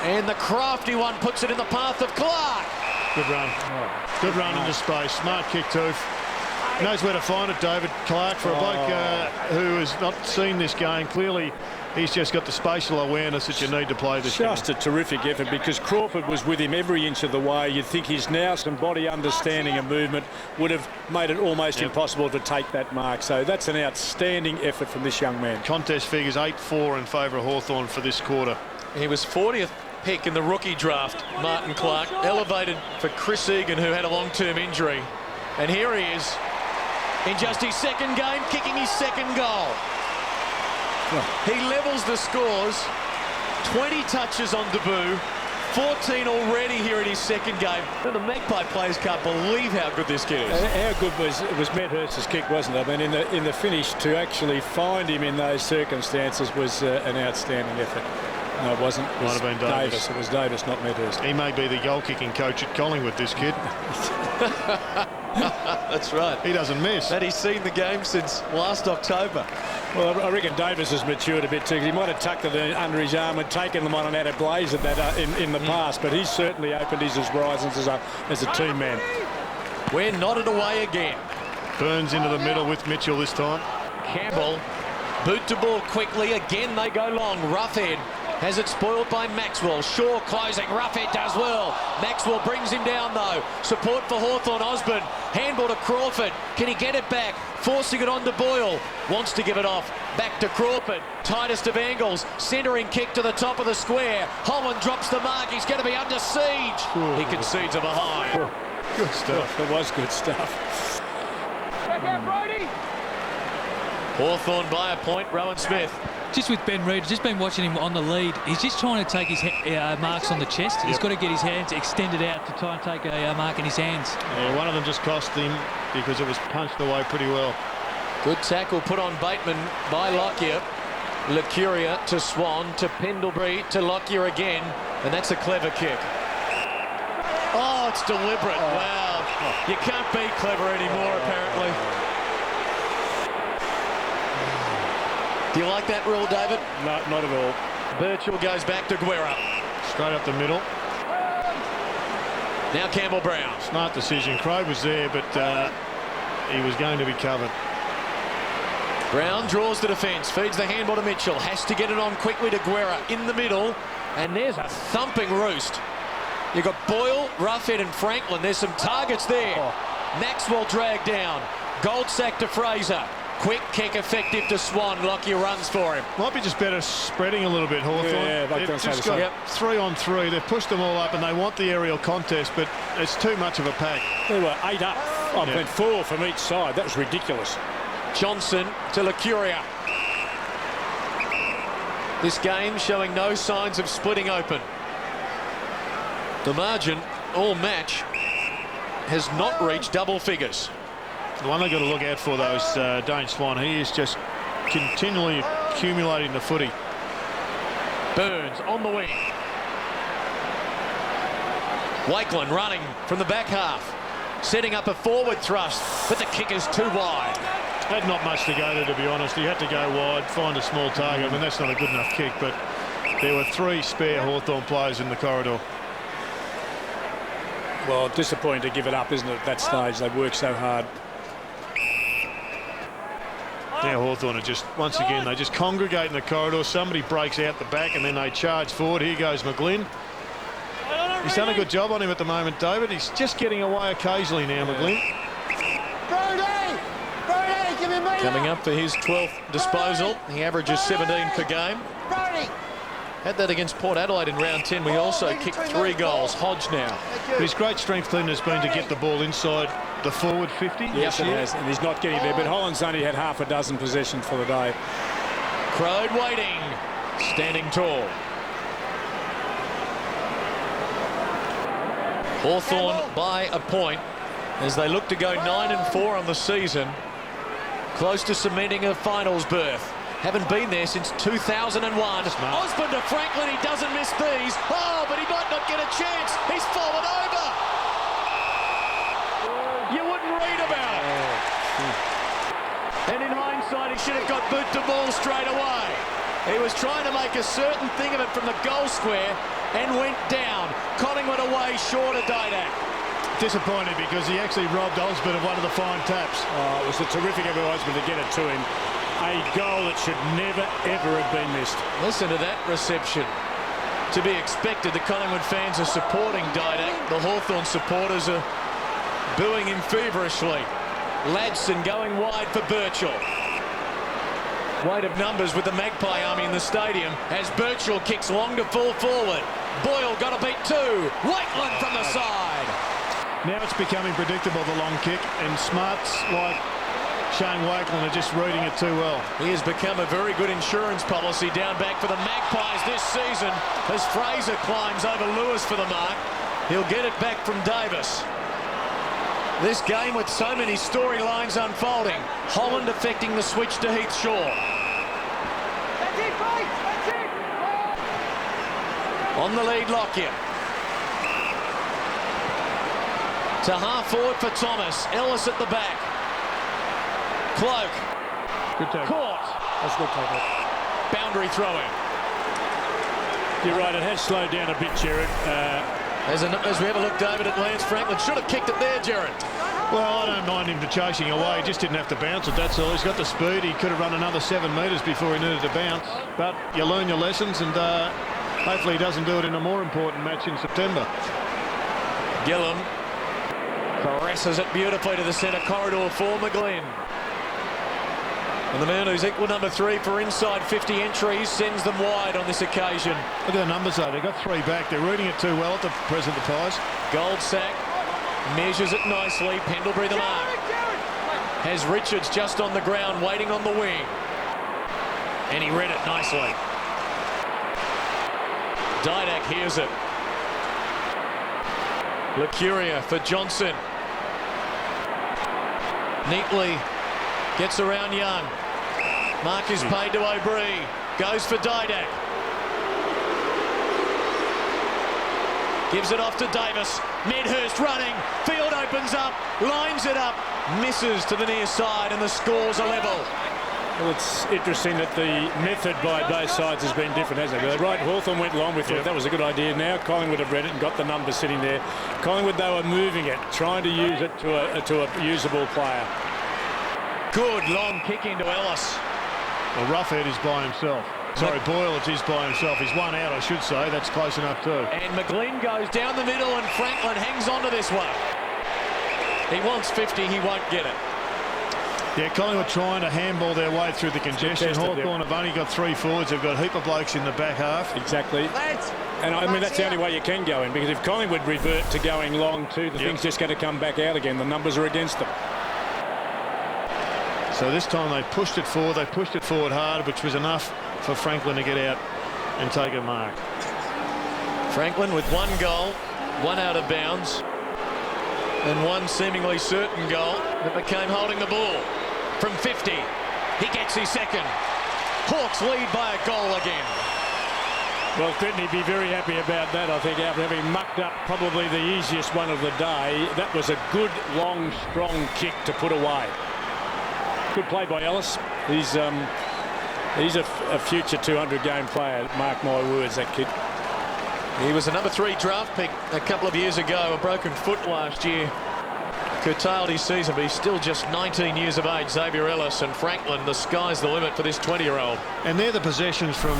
And the crafty one puts it in the path of Clark. Good run. Good run into space. Smart kick, too. Knows where to find it, David. Clark, for a bloke who has not seen this game, clearly he's just got the spatial awareness that you need to play this game. Just a terrific effort, because Crawford was with him every inch of the way. You'd think his nous and body understanding and movement would have made it almost impossible to take that mark. So that's an outstanding effort from this young man. Contest figures 8-4 in favour of Hawthorn for this quarter. He was 40th pick in the rookie draft, Martin Clark, elevated for Chris Egan, who had a long-term injury. And here he is in just his second game, kicking his second goal. He levels the scores, 20 touches on debut, 14 already here in his second game. And the Magpie players can't believe how good this kid is. How good was Medhurst's kick, wasn't it? I mean, in the finish, to actually find him in those circumstances was an outstanding effort. No, it wasn't. It Might have been Davis. It was Davis, not Medhurst. He may be the goal-kicking coach at Collingwood, this kid. That's right. He doesn't miss. And he's seen the game since last October. Well, I reckon Davis has matured a bit too, because he might have tucked it under his arm and taken them on and had a blaze at that in the past, but he's certainly opened his horizons as a team man. We're knotted away again. Burns into the middle with Mitchell this time. Campbell, boot to ball quickly. Again, they go long. Roughhead has it spoiled by Maxwell. Shaw closing. Roughhead does well. Maxwell brings him down, though. Support for Hawthorn. Osborne. Handball to Crawford. Can he get it back? Forcing it on to Boyle. Wants to give it off. Back to Crawford. Tightest of angles. Centering kick to the top of the square. Holland drops the mark. He's going to be under siege. He concedes a behind. Good stuff. It was good stuff. Back out, Brody. Hawthorn by a point. Rowan Smith. Just with Ben Reid, just been watching him on the lead. He's just trying to take his marks on the chest. He's got to get his hands extended out to try and take a mark in his hands. Yeah, one of them just cost him because it was punched away pretty well. Good tackle put on Bateman by Lockyer. Lucuria to Swan, to Pendlebury, to Lockyer again. And that's a clever kick. Oh, it's deliberate. Wow. You can't be clever anymore, apparently. Do you like that rule, David? No, not at all. Birchall goes back to Guerra. Straight up the middle. Now Campbell-Brown. Smart decision. Crow was there, but he was going to be covered. Brown draws the defence, feeds the handball to Mitchell, has to get it on quickly to Guerra in the middle, and there's a thumping roost. You've got Boyle, Roughhead and Franklin. There's some targets there. Maxwell dragged down. Goldsack to Fraser. Quick kick effective to Swan. Lockyer runs for him. Might be just better spreading a little bit, Hawthorn. Yeah, they've just got 3-on-3. They've pushed them all up and they want the aerial contest, but it's too much of a pack. They were 8 up. I mean, 4 from each side. That was ridiculous. Johnson to Lucuria. This game showing no signs of splitting open. The margin, all match, has not reached double figures. The one they've got to look out for, though, is Dane Swan. He is just continually accumulating the footy. Burns on the wing. Wakelin running from the back half. Setting up a forward thrust, but the kick is too wide. Had not much to go to be honest. He had to go wide, find a small target. I mean, that's not a good enough kick, but there were 3 spare Hawthorn players in the corridor. Well, disappointing to give it up, isn't it, at that stage? They worked so hard. Now Hawthorn are just, once again, they just congregate in the corridor. Somebody breaks out the back and then they charge forward. Here goes McGlynn. He's done a good job on him at the moment, David. He's just getting away occasionally now, McGlynn. Coming up for his 12th disposal. He averages 17 per game. Had that against Port Adelaide in round 10. We also kicked 3 goals. Hodge now. But his great strength, Clinton, has been to get the ball inside the forward 50. Yes, it has. And he's not getting there. But Holland's only had half a dozen possessions for the day. Crode waiting. Standing tall. Hawthorn by a point as they look to go 9-4 on the season. Close to cementing a finals berth. Haven't been there since 2001. Osborne to Franklin. He doesn't miss these. Oh, but he might not get a chance. He's fallen over. You wouldn't read about it. And in hindsight, he should have got boot to ball straight away. He was trying to make a certain thing of it from the goal square and went down. Collingwood away short of Didak. Disappointed because he actually robbed Osborne of one of the fine taps. Oh, it was a terrific effort of Osborne to get it to him. a goal that should never, ever have been missed. Listen to that reception. To be expected, the Collingwood fans are supporting Didak. The Hawthorn supporters are booing him feverishly. Ladson going wide for Birchall. Weight of numbers with the Magpie army in the stadium as Birchall kicks long to full forward. Boyle got to beat two. Wakeland from the side. Now it's becoming predictable, the long kick, and smarts like Shane Wakeland are just reading it too well. He has become a very good insurance policy down back for the Magpies this season as Fraser climbs over Lewis for the mark. He'll get it back from Davis. This game with so many storylines unfolding. Holland affecting the switch to Heath Shaw. That's it, boys! That's it! On the lead, Lockyer. To half forward for Thomas. Ellis at the back. Cloak. Good take. Caught. That's a good tackle. Boundary throwing. You're right, it has slowed down a bit, Jared. As we have a look, David, at Lance Franklin. Should have kicked it there, Jared. Well, I don't mind him chasing away. He just didn't have to bounce it, that's all. He's got the speed. He could have run another 7 metres before he needed to bounce. But you learn your lessons, and hopefully he doesn't do it in a more important match in September. Gillum caresses it beautifully to the centre corridor for McGlynn. And the man who's equal number 3 for inside 50 entries sends them wide on this occasion. Look at the numbers, though. They've got 3 back. They're reading it too well at the present, the Pies. Goldsack measures it nicely. Pendlebury the mark. Has Richards just on the ground waiting on the wing. And he read it nicely. Didak hears it. Lucuria for Johnson. Neatly gets around Young. Mark is paid to O'Brien. Goes for Didak. Gives it off to Davis. Medhurst running. Field opens up. Lines it up. Misses to the near side and the score's a level. Well, it's interesting that the method by both sides has been different, hasn't it? Right, Hawthorn went long. We thought that was a good idea. Now Collingwood have read it and got the number sitting there. Collingwood, they were moving it, trying to use it to a usable player. Good long kick into Ellis. Well, Roughhead is by himself. Sorry, Boyle is by himself. He's one out, I should say. That's close enough too. And McGlynn goes down the middle and Franklin hangs on to this one. He wants 50, he won't get it. Yeah, Collingwood trying to handball their way through the congestion. Hawthorn have only got 3 forwards. They've got a heap of blokes in the back half. Exactly. And I mean, that's the only way you can go in, because if Collingwood revert to going long too, the thing's just going to come back out again. The numbers are against them. So this time they pushed it forward. They pushed it forward hard, which was enough for Franklin to get out and take a mark. Franklin with 1 goal, 1 out of bounds, and 1 seemingly certain goal that became holding the ball. From 50, he gets his second. Hawks lead by a goal again. Well, couldn't he be very happy about that, I think, after having mucked up probably the easiest one of the day. That was a good, long, strong kick to put away. Good play by Ellis. He's a future 200-game player, mark my words, that kid. He was a number 3 draft pick a couple of years ago. A broken foot last year curtailed his season, but he's still just 19 years of age. Xavier Ellis and Franklin, the sky's the limit for this 20-year-old. And they're the possessions from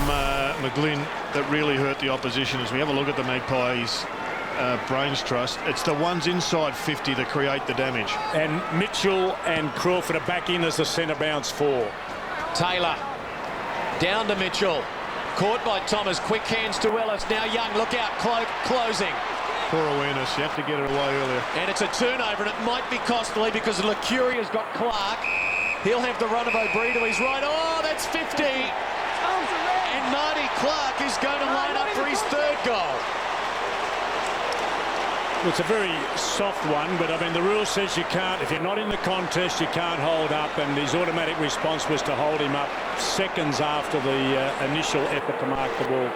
McGlynn that really hurt the opposition. As we have a look at the Magpies' brains trust, it's the ones inside 50 that create the damage. And Mitchell and Crawford are back in as the centre bounce 4. Taylor down to Mitchell. Caught by Thomas. Quick hands to Ellis. Now Young, look out. Cloak closing. Poor awareness. You have to get it away earlier. And it's a turnover, and it might be costly because Lucuria's got Clark. He'll have the run of O'Brien to his right. Oh, that's 50. And Marty Clark is going to line up for his 3rd goal. Well, it's a very soft one, but I mean, the rule says you can't, if you're not in the contest, you can't hold up, and his automatic response was to hold him up seconds after the initial effort to mark the ball.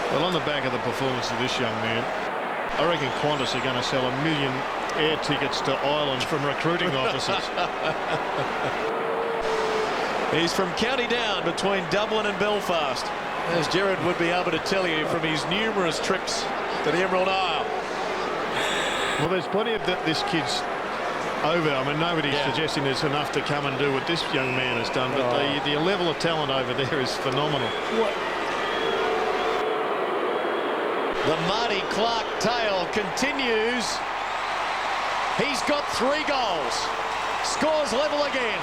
Well, on the back of the performance of this young man, I reckon Qantas are going to sell 1 million air tickets to Ireland from recruiting officers. He's from County Down between Dublin and Belfast, as Jared would be able to tell you from his numerous trips to the Emerald Isle. Well, there's plenty of this kid's over. I mean, nobody's suggesting there's enough to come and do what this young man has done, but the level of talent over there is phenomenal. The Marty Clark tale continues. He's got 3 goals. Scores level again.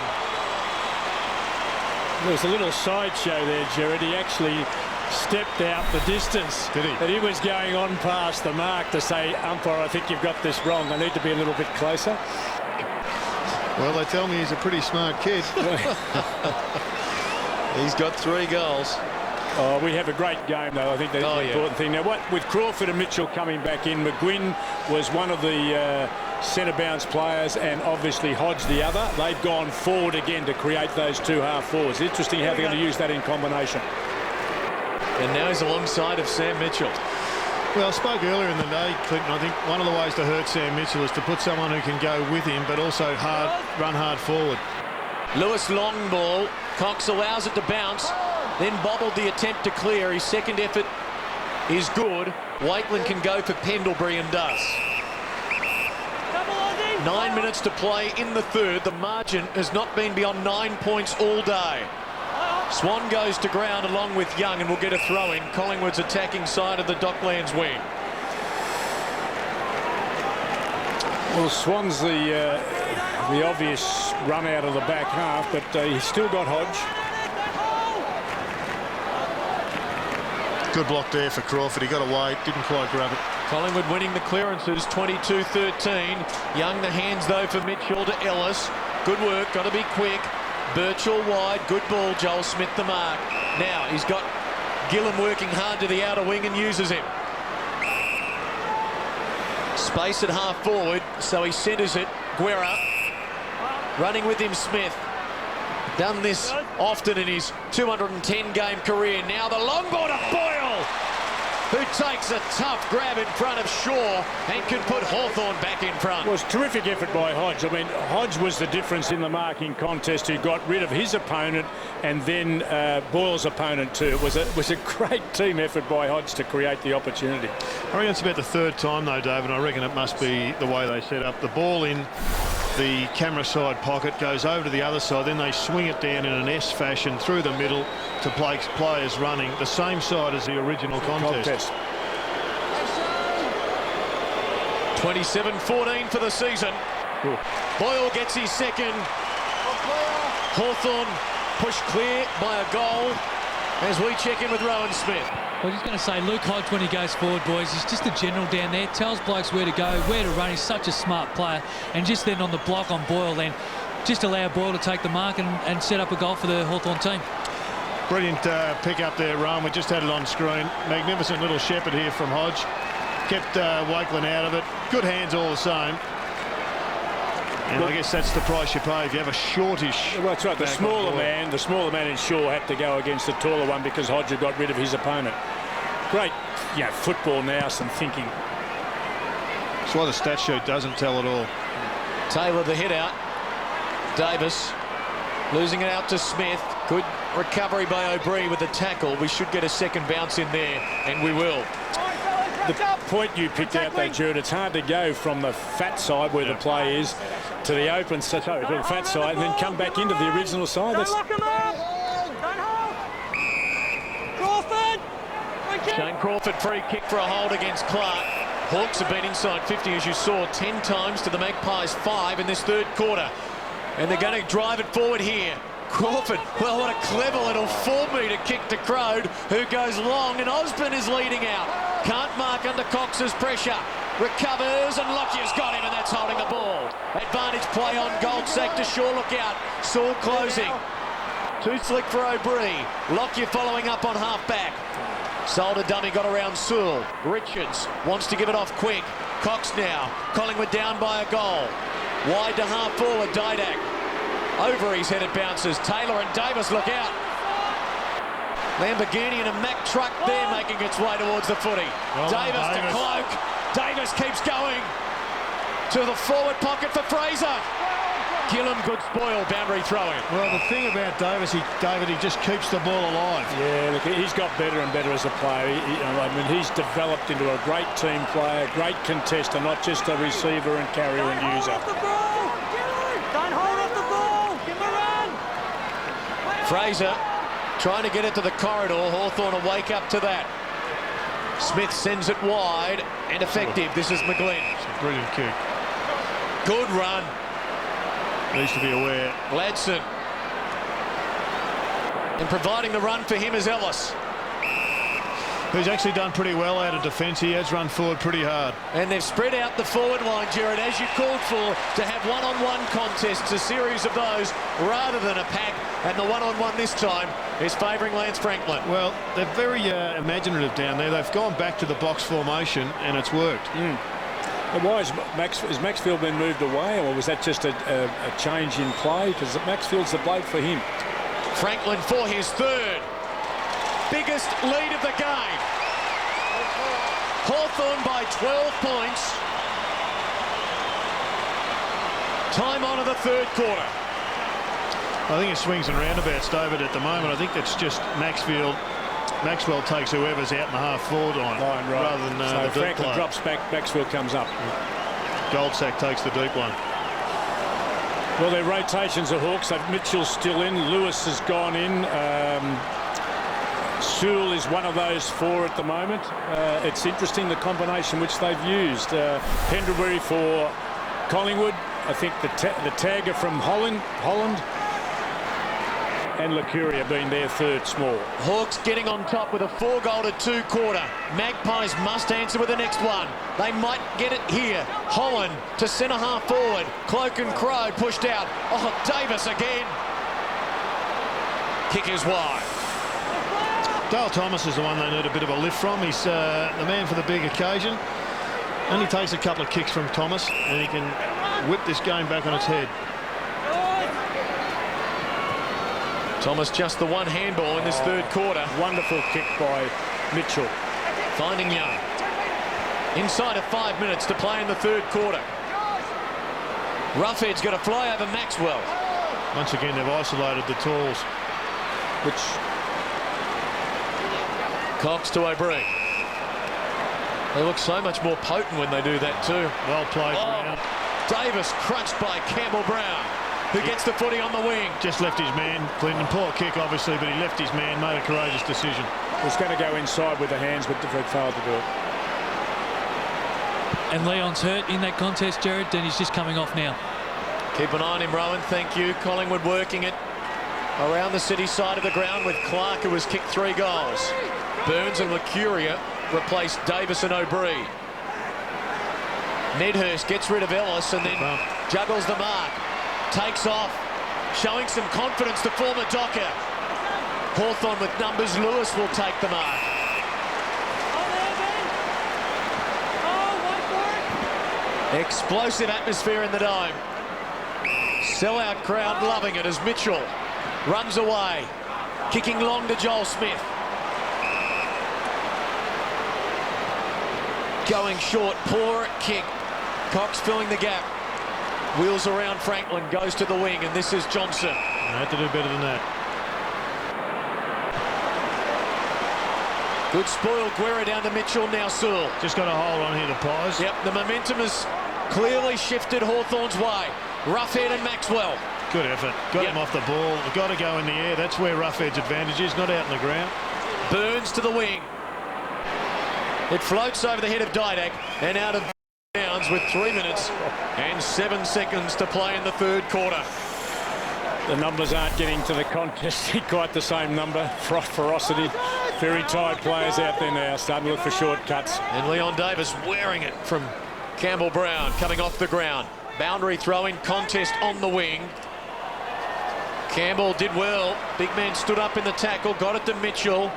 There was a little sideshow there, Jared. He actually stepped out the distance. Did he? And he was going on past the mark to say, umpire, I think you've got this wrong. I need to be a little bit closer. Well, they tell me he's a pretty smart kid. He's got 3 goals. Oh, we have a great game, though. I think that's the important thing. Now, with Crawford and Mitchell coming back in, McGuinn was one of the centre bounce players, and obviously Hodge the other. They've gone forward again to create those 2 half forwards. Interesting how they're going to use that in combination. And now he's alongside of Sam Mitchell. Well, I spoke earlier in the day, Clinton. I think one of the ways to hurt Sam Mitchell is to put someone who can go with him, but also run hard forward. Lewis long ball. Cox allows it to bounce, then bobbled the attempt to clear. His second effort is good. Wakeland can go for Pendlebury and does. 9 minutes to play in the third. The margin has not been beyond 9 points all day. Swan goes to ground along with Young and will get a throw in. Collingwood's attacking side of the Docklands wing. Well, Swan's the obvious run out of the back half, but he's still got Hodge. Good block there for Crawford. He got away, didn't quite grab it. Collingwood winning the clearances, 22-13. Young the hands though for Mitchell to Ellis. Good work, got to be quick. Birchall wide, good ball. Joel Smith the mark. Now he's got Gillam working hard to the outer wing and uses him. Space at half forward, so he centres it. Guerra running with him, Smith. Done this often in his 210-game career. Now the long ball to Boyle, who takes a tough grab in front of Shaw and can put Hawthorn back in front. It was a terrific effort by Hodge. I mean, Hodge was the difference in the marking contest, who got rid of his opponent and then Boyle's opponent too. It was a great team effort by Hodge to create the opportunity. I reckon it's about the 3rd time though, David. I reckon it must be the way they set up. The ball in the camera side pocket goes over to the other side, then they swing it down in an S fashion through the middle to players running the same side as the original contest. 27-14 for the season. Ooh. Boyle gets his second. Hawthorn pushed clear by a goal as we check in with Rowan Smith. I was just going to say, Luke Hodge, when he goes forward, boys, he's just a general down there. Tells blokes where to go, where to run. He's such a smart player. And just then on the block on Boyle, then just allow Boyle to take the mark and set up a goal for the Hawthorn team. Brilliant pick up there, Rowan. We just had it on screen. Magnificent little shepherd here from Hodge. Kept Wakeland out of it. Good hands all the same. And I guess that's the price you pay if you have a shortish. Well, that's right. The smaller man in Shaw had to go against the taller one because Hodge had got rid of his opponent. Great, football nous and thinking. That's why the stat sheet doesn't tell it all. Taylor the hit out. Davis losing it out to Smith. Good recovery by O'Brien with the tackle. We should get a second bounce in there, and we will. The point you picked out there, Jared, it's hard to go from the fat side where the play is to the open, to the fat side, and then come back into the original side. That's Shane Crawford free kick for a hold against Clark. Hawks have been inside 50, as you saw, 10 times to the Magpies 5 in this third quarter. And they're going to drive it forward here. Crawford, well, what a clever little 4-metre kick to Crode, who goes long, and Osborne is leading out. Can't mark under Cox's pressure. Recovers, and Lockyer's got him, and that's holding the ball. Advantage play on Goldsack to Shaw, look out. Saul closing. Too slick for O'Brien. Lockyer following up on half-back. Sold a dummy, got around Sewell. Richards wants to give it off quick. Cox now. Collingwood down by a goal. Wide to half forward, Didak. Over his head it bounces. Taylor and Davis look out. Lamborghini and a Mack truck there making its way towards the footy. Davis to Cloak. Davis keeps going to the forward pocket for Fraser. Gillam, good spoil, boundary throwing. Well, the thing about Davis, David, he just keeps the ball alive. Yeah, look, he's got better and better as a player. He's developed into a great team player, great contestant, not just a receiver and carrier and user. Fraser trying to get it to the corridor. Hawthorn will wake up to that. Smith sends it wide and effective. This is McGlynn. It's a brilliant kick. Good run. Needs to be aware. Gladson. And providing the run for him is Ellis. Who's actually done pretty well out of defence. He has run forward pretty hard. And they've spread out the forward line, Jared, as you called for, to have one-on-one contests, a series of those, rather than a pack. And the one-on-one this time is favouring Lance Franklin. Well, they're very imaginative down there. They've gone back to the box formation, and it's worked. And why has Maxfield been moved away, or was that just a change in play? Because Maxfield's the bloke for him. Franklin for his third. Biggest lead of the game. Hawthorn by 12 points. Time on of the third quarter. I think it swings and roundabouts, David, at the moment. I think it's just Maxwell takes whoever's out in the half-forward line, rather than so the deep Franklin player. drops back, Maxwell comes up. Goldsack takes the deep one. Well, their rotations are Hawks. Mitchell's still in. Lewis has gone in. Sewell is one of those four at the moment. It's interesting the combination which they've used. Pendlebury for Collingwood. I think the tagger from Holland and Lacuria being their third small. Hawks getting on top with a 4-goal-2 quarter. Magpies must answer with the next one. They might get it here. Holland to centre half forward. Cloak and Crow pushed out. Oh, Davis again. Kick is wide. Dale Thomas is the one they need a bit of a lift from. He's the man for the big occasion. Only takes a couple of kicks from Thomas, and he can whip this game back on its head. Thomas just the one handball in this third quarter. Wonderful kick by Mitchell. Finding Young. Inside of 5 minutes to play in the third quarter. Roughhead's got to fly over Maxwell. Once again, they've isolated the tools. Which Cox to O'Brien. They look so much more potent when they do that too. Well played, Brown. Davis crunched by Campbell Brown, who gets the footy on the wing. Just left his man, Clinton. Poor kick, obviously, but he left his man, made a courageous decision. Was going to go inside with the hands, but failed to do it. And Leon's hurt in that contest, Jared, and he's just coming off now. Keep an eye on him, Rowan. Thank you. Collingwood working it around the city side of the ground with Clark, who has kicked 3 goals. Burns and Lacuria replaced Davis and O'Brien. Medhurst gets rid of Ellis and then juggles the mark. Takes off, showing some confidence to former Docker. Hawthorn with numbers. Lewis will take the mark. Explosive atmosphere in the dome. Sellout crowd loving it as Mitchell runs away. Kicking long to Joel Smith. Going short, poor kick. Cox filling the gap. Wheels around Franklin, goes to the wing, and this is Johnson. They have to do better than that. Good spoil, Guerra down to Mitchell, now Sewell. Just got a hold on here, the Pies. Yep, the momentum has clearly shifted Hawthorn's way. Roughhead and Maxwell. Good effort. Got him off the ball. Got to go in the air. That's where Roughhead's advantage is, not out in the ground. Burns to the wing. It floats over the head of Didak and out of bounds with 3 minutes and 7 seconds to play in the third quarter. The numbers aren't getting to the contest quite the same number. Ferocity. Very tired players out there now, starting to look for shortcuts. And Leon Davis wearing it from Campbell Brown, coming off the ground. Boundary throw-in contest on the wing. Campbell did well. Big man stood up in the tackle, got it to Mitchell.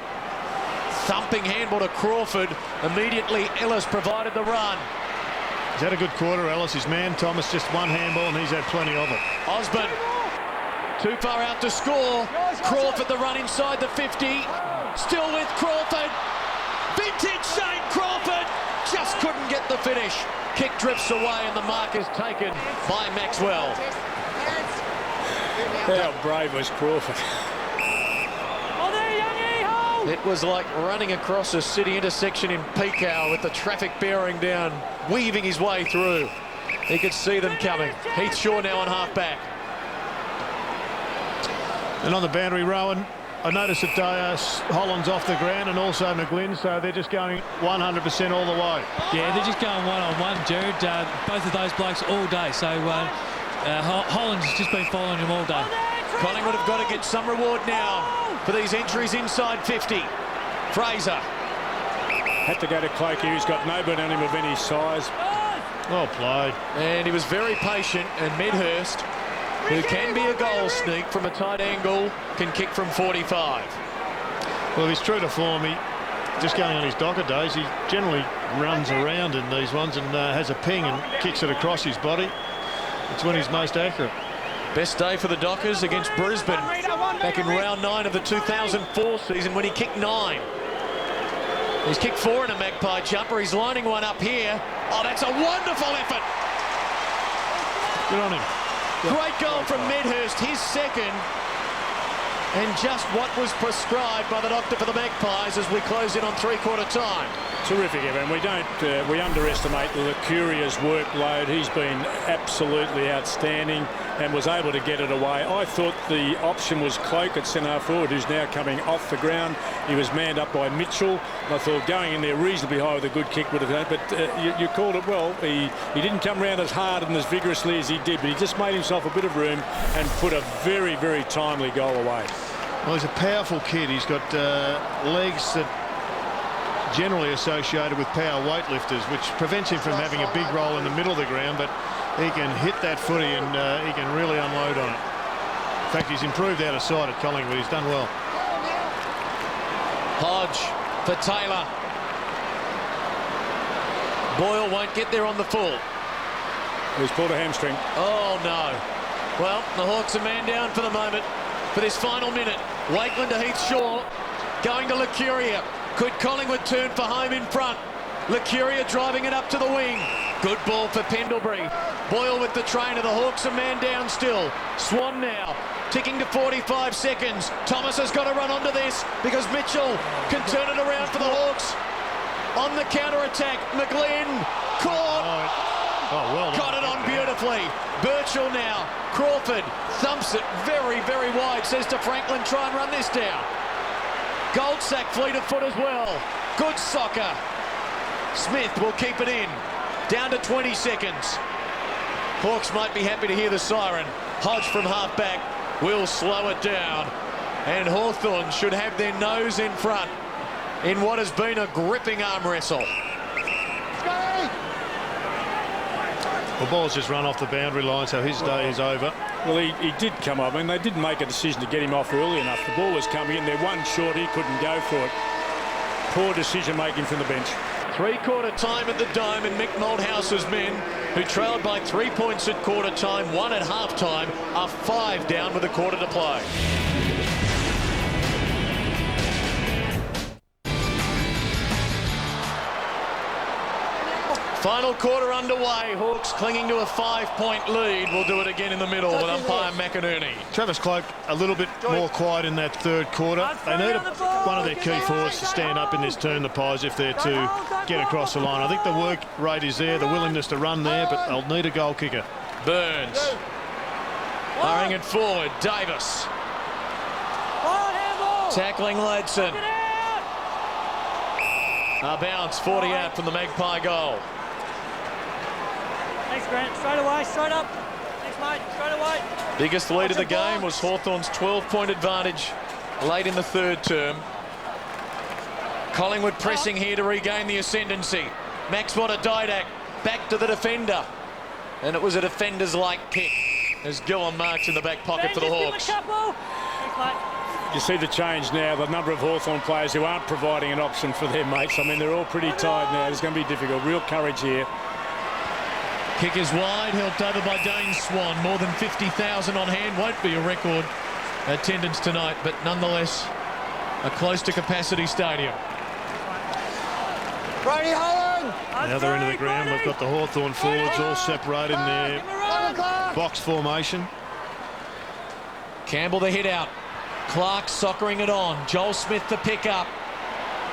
Thumping handball to Crawford. Immediately Ellis provided the run. He's had a good quarter, Ellis. His man Thomas just one handball, and he's had plenty of it. Osborne too far out to score. Crawford the run inside the 50. Still with Crawford. Vintage Shane Crawford. Just couldn't get the finish. Kick drifts away and the mark is taken by Maxwell. How brave was Crawford? It was like running across a city intersection in peak hour with the traffic bearing down, weaving his way through. He could see them coming. Heath Shaw now on half back. And on the boundary, Rowan, I noticed that Holland's off the ground and also McGlynn, so they're just going 100% all the way. Yeah, they're just going one-on-one, Jared. Both of those blokes all day. So Holland's just been following him all day. Collingwood have got to get some reward now for these entries inside 50. Fraser. Had to go to Cloakey, who's got nobody on him of any size. Well played. And he was very patient, and Medhurst, who can be a goal sneak from a tight angle, can kick from 45. Well, if he's true to form, just going on his Docker days, he generally runs around in these ones and has a ping and kicks it across his body. It's when he's most accurate. Best day for the Dockers against Brisbane back in round 9 of the 2004 season when he kicked 9. He's kicked 4 in a Magpie jumper. He's lining one up here. Oh, that's a wonderful effort. Good on him. Great goal from Medhurst, his second. And just what was prescribed by the doctor for the Magpies as we close in on three-quarter time. Terrific, Evan. We underestimate Licuria's workload. He's been absolutely outstanding and was able to get it away. I thought the option was Cloak at centre forward, who's now coming off the ground. He was manned up by Mitchell. I thought going in there reasonably high with a good kick would have done, but you called it well. He didn't come round as hard and as vigorously as he did, but he just made himself a bit of room and put a very, very timely goal away. Well, he's a powerful kid. He's got legs that generally associated with power weightlifters, which prevents him from having a big role in the middle of the ground, but he can hit that footy and he can really unload on it. In fact, he's improved out of sight at Collingwood. He's done well. Hodge for Taylor. Boyle won't get there on the full. He's pulled a hamstring. Oh, no. Well, the Hawks are man down for the moment for this final minute. Wakeland to Heath Shaw, going to Licuria. Could Collingwood turn for home in front? Licuria driving it up to the wing. Good ball for Pendlebury. Boyle with the trainer. The Hawks are man down still. Swan now ticking to 45 seconds. Thomas has got to run onto this because Mitchell can turn it around for the Hawks. On the counter-attack, McGlynn caught. Oh, well done. Got it on beautifully. Birchall now. Crawford thumps it very, very wide. Says to Franklin, try and run this down. Goldsack fleet of foot as well. Good soccer. Smith will keep it in. Down to 20 seconds. Hawks might be happy to hear the siren. Hodge from half-back will slow it down. And Hawthorn should have their nose in front in what has been a gripping arm wrestle. The ball's just run off the boundary line, so his day is over. Well, he did come up. I mean, they didn't make a decision to get him off early enough. The ball was coming in. They're one short. He couldn't go for it. Poor decision-making from the bench. Three-quarter time at the Dome, and Mick Malthouse's men, who trailed by 3 points at quarter time, 1 at half-time, are 5 down with a quarter to play. Final quarter underway. Hawks clinging to a 5-point lead. We'll do it again in the middle with umpire McInerney. Travis Cloak a little bit more quiet in that third quarter. They need one of their key forwards to stand up in this turn the pies if they're to get across the line. I think the work rate is there, the willingness to run there, but they'll need a goal kicker. Burns. Firing it forward. Davis. Tackling Ladson. A bounce, 40 out from the Magpie goal. Thanks, Grant. Straight away, straight up. Thanks, mate. Straight away. Biggest lead of the game was Hawthorn's 12-point advantage late in the third term. Collingwood pressing here to regain the ascendancy. Maxwell to Didak, back to the defender. And it was a defender's-like kick as Gillum marks in the back pocket for the Hawks. Thanks, mate. You see the change now, the number of Hawthorn players who aren't providing an option for their mates. I mean, they're all pretty tired now. It's going to be difficult. Real courage here. Kick is wide, helped over by Dane Swan. More than 50,000 on hand. Won't be a record attendance tonight, but nonetheless a close to capacity stadium. The other end of the ground, we've got the Hawthorn forwards all separated in their box formation. Campbell the hit out. Clark soccering it on. Joel Smith the pick up.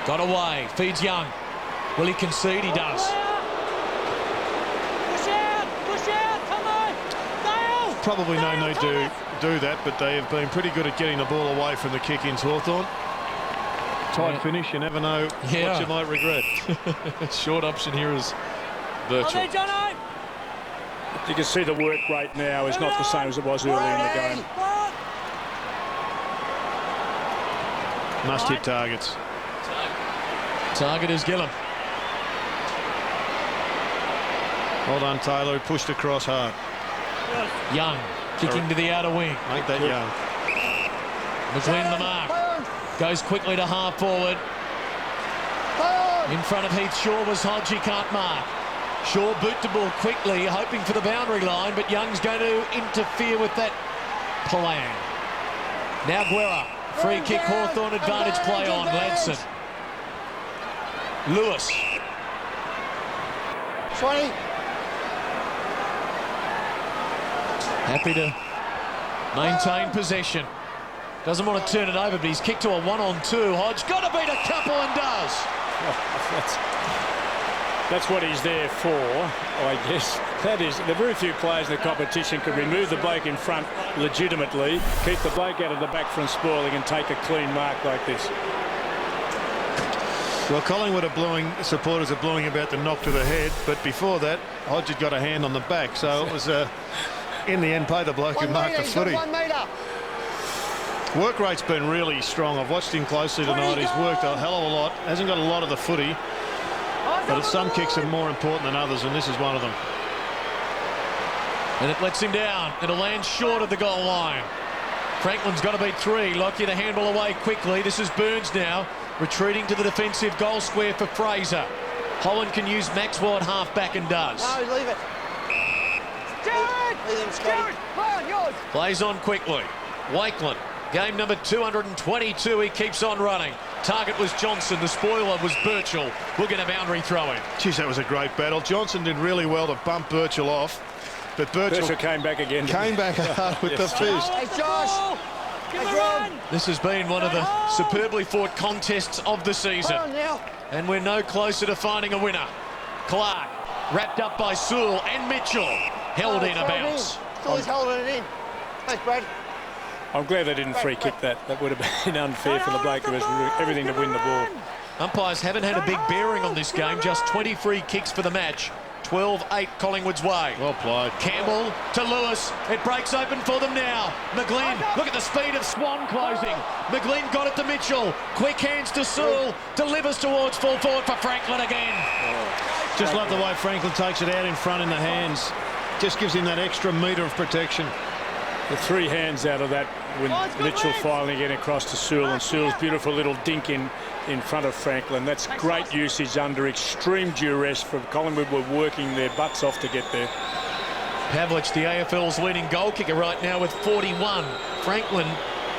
Got away. Feeds Young. Will he concede? He does. Push out! Push out! Come on! Dale! Probably no need to do that, but they have been pretty good at getting the ball away from the kick-ins, Hawthorn. Tight finish, you never know what you might regret. Short option here is virtual. You can see the work rate now is not the same as it was early in the game. Must hit targets. Target is Gillum. Well done, Taylor, who pushed across hard. Young kicking to the outer wing. Make that Young. McGlynn the mark. Goes quickly to half forward. In front of Heath Shaw was Hodge. He can't mark. Shaw boot the ball quickly, hoping for the boundary line, but Young's going to interfere with that plan. Now Guerra. Free kick, Hawthorn, advantage play on. Ladson. Lewis. 20. Happy to maintain possession. Doesn't want to turn it over, but he's kicked to a 1-on-2. Hodge got to beat a couple and does. That's what he's there for, I guess. That is, there are very few players in the competition could remove the bloke in front legitimately, keep the bloke out of the back from spoiling and take a clean mark like this. Well, Collingwood supporters are blowing about the knock to the head, but before that, Hodge had got a hand on the back, so it was, in the end, pay the bloke who marked the footy. 1 metre. Work rate's been really strong. I've watched him closely tonight. He's worked a hell of a lot. Hasn't got a lot of the footy, but some kicks are more important than others, and this is one of them. And it lets him down. It'll land short of the goal line. Franklin's got to beat 3. Lockyer the handball away quickly. This is Burns now, retreating to the defensive goal square for Fraser. Holland can use Maxwell at half-back and does. No, leave it. Jared, play on yours. Plays on quickly. Wakeland, game number 222. He keeps on running. Target was Johnson. The spoiler was Birchall. We'll get a boundary throw in. Geez, that was a great battle. Johnson did really well to bump Birchall off, but Birchall came back again. Came back hard with the fizz. Hey, Josh. This has been one of the superbly fought contests of the season. And we're no closer to finding a winner. Clark, wrapped up by Sewell and Mitchell. Held in a bounce. He's holding it in. Thanks, Brad. I'm glad they didn't free kick that. That would have been unfair for the bloke who has everything to win the ball. Umpires haven't had a big bearing on this game. Just 20 free kicks for the match. 12-8 Collingwood's way. Well played. Campbell to Lewis. It breaks open for them now. McGlynn, look at the speed of Swan closing. McGlynn got it to Mitchell. Quick hands to Sewell. Delivers towards full forward for Franklin again. Just love the way Franklin takes it out in front in the hands. Just gives him that extra metre of protection. The 3 hands out of that when Mitchell finally getting across to Sewell, and Sewell's beautiful little dink in front of Franklin. That's great usage under extreme duress. From Collingwood were working their butts off to get there. Pavlich, the AFL's leading goal kicker right now with 41. Franklin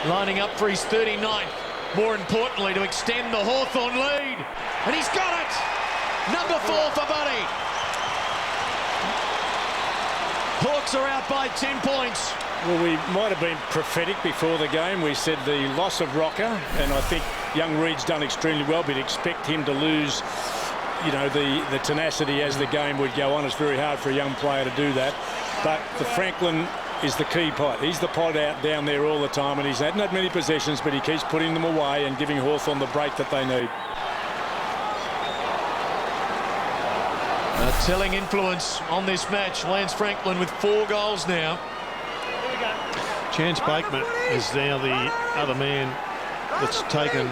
lining up for his 39th. More importantly, to extend the Hawthorn lead. And he's got it! Number 4 for Buddy. Hawks are out by 10 points. Well, we might have been prophetic before the game. We said the loss of Rocker, and I think young Reed's done extremely well, but expect him to lose, you know, the tenacity as the game would go on. It's very hard for a young player to do that. But the Franklin is the key pot. He's the pot out down there all the time, and he's hadn't had many possessions, but he keeps putting them away and giving Hawthorn the break that they need. A telling influence on this match. Lance Franklin with 4 goals now. Chance Bateman is now the other man that's taken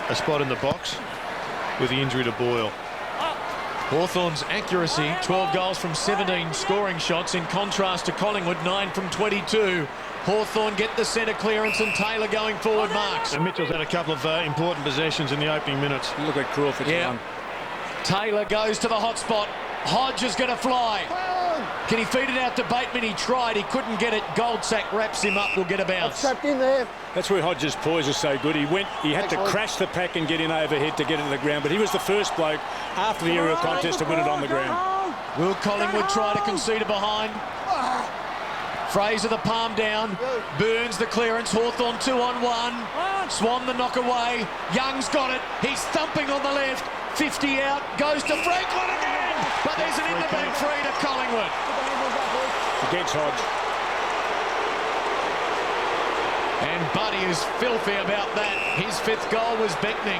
a spot in the box with the injury to Boyle. Hawthorn's accuracy, 12 goals from 17 scoring shots, in contrast to Collingwood, 9 from 22. Hawthorn get the centre clearance and Taylor going forward marks. And Mitchell's had a couple of important possessions in the opening minutes. Look at Crawford's run. Taylor goes to the hot spot. Hodge is going to fly. Can he feed it out to Bateman? He tried. He couldn't get it. Goldsack wraps him up. Will get a bounce. Trapped in there. That's where Hodge's poise is so good. He had to crash the pack and get in overhead to get it to the ground, but he was the first bloke after the aerial contest to win it on the ground. Will Collingwood try to concede a behind? Fraser the palm down. Burns the clearance. Hawthorn 2-on-1. Swan the knock away. Young's got it. He's thumping on the left. 50 out. Goes to Franklin again. But there's an in-the-back free to Collingwood. Against Hodge. And Buddy is filthy about that. His 5th goal was beckoning.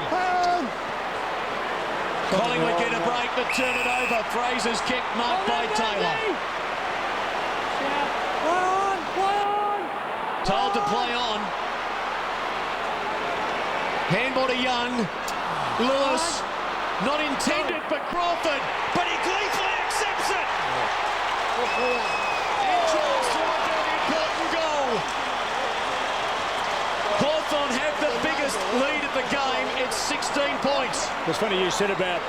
Collingwood get a break but turn it over. Fraser's kick marked by Taylor. Told to play on. Handball to Young. Lewis, not intended for Crawford, but he gleefully accepts it. And tries to work out the important goal. Hawthorn have the biggest lead of the game. It's 16 points. It's funny you said about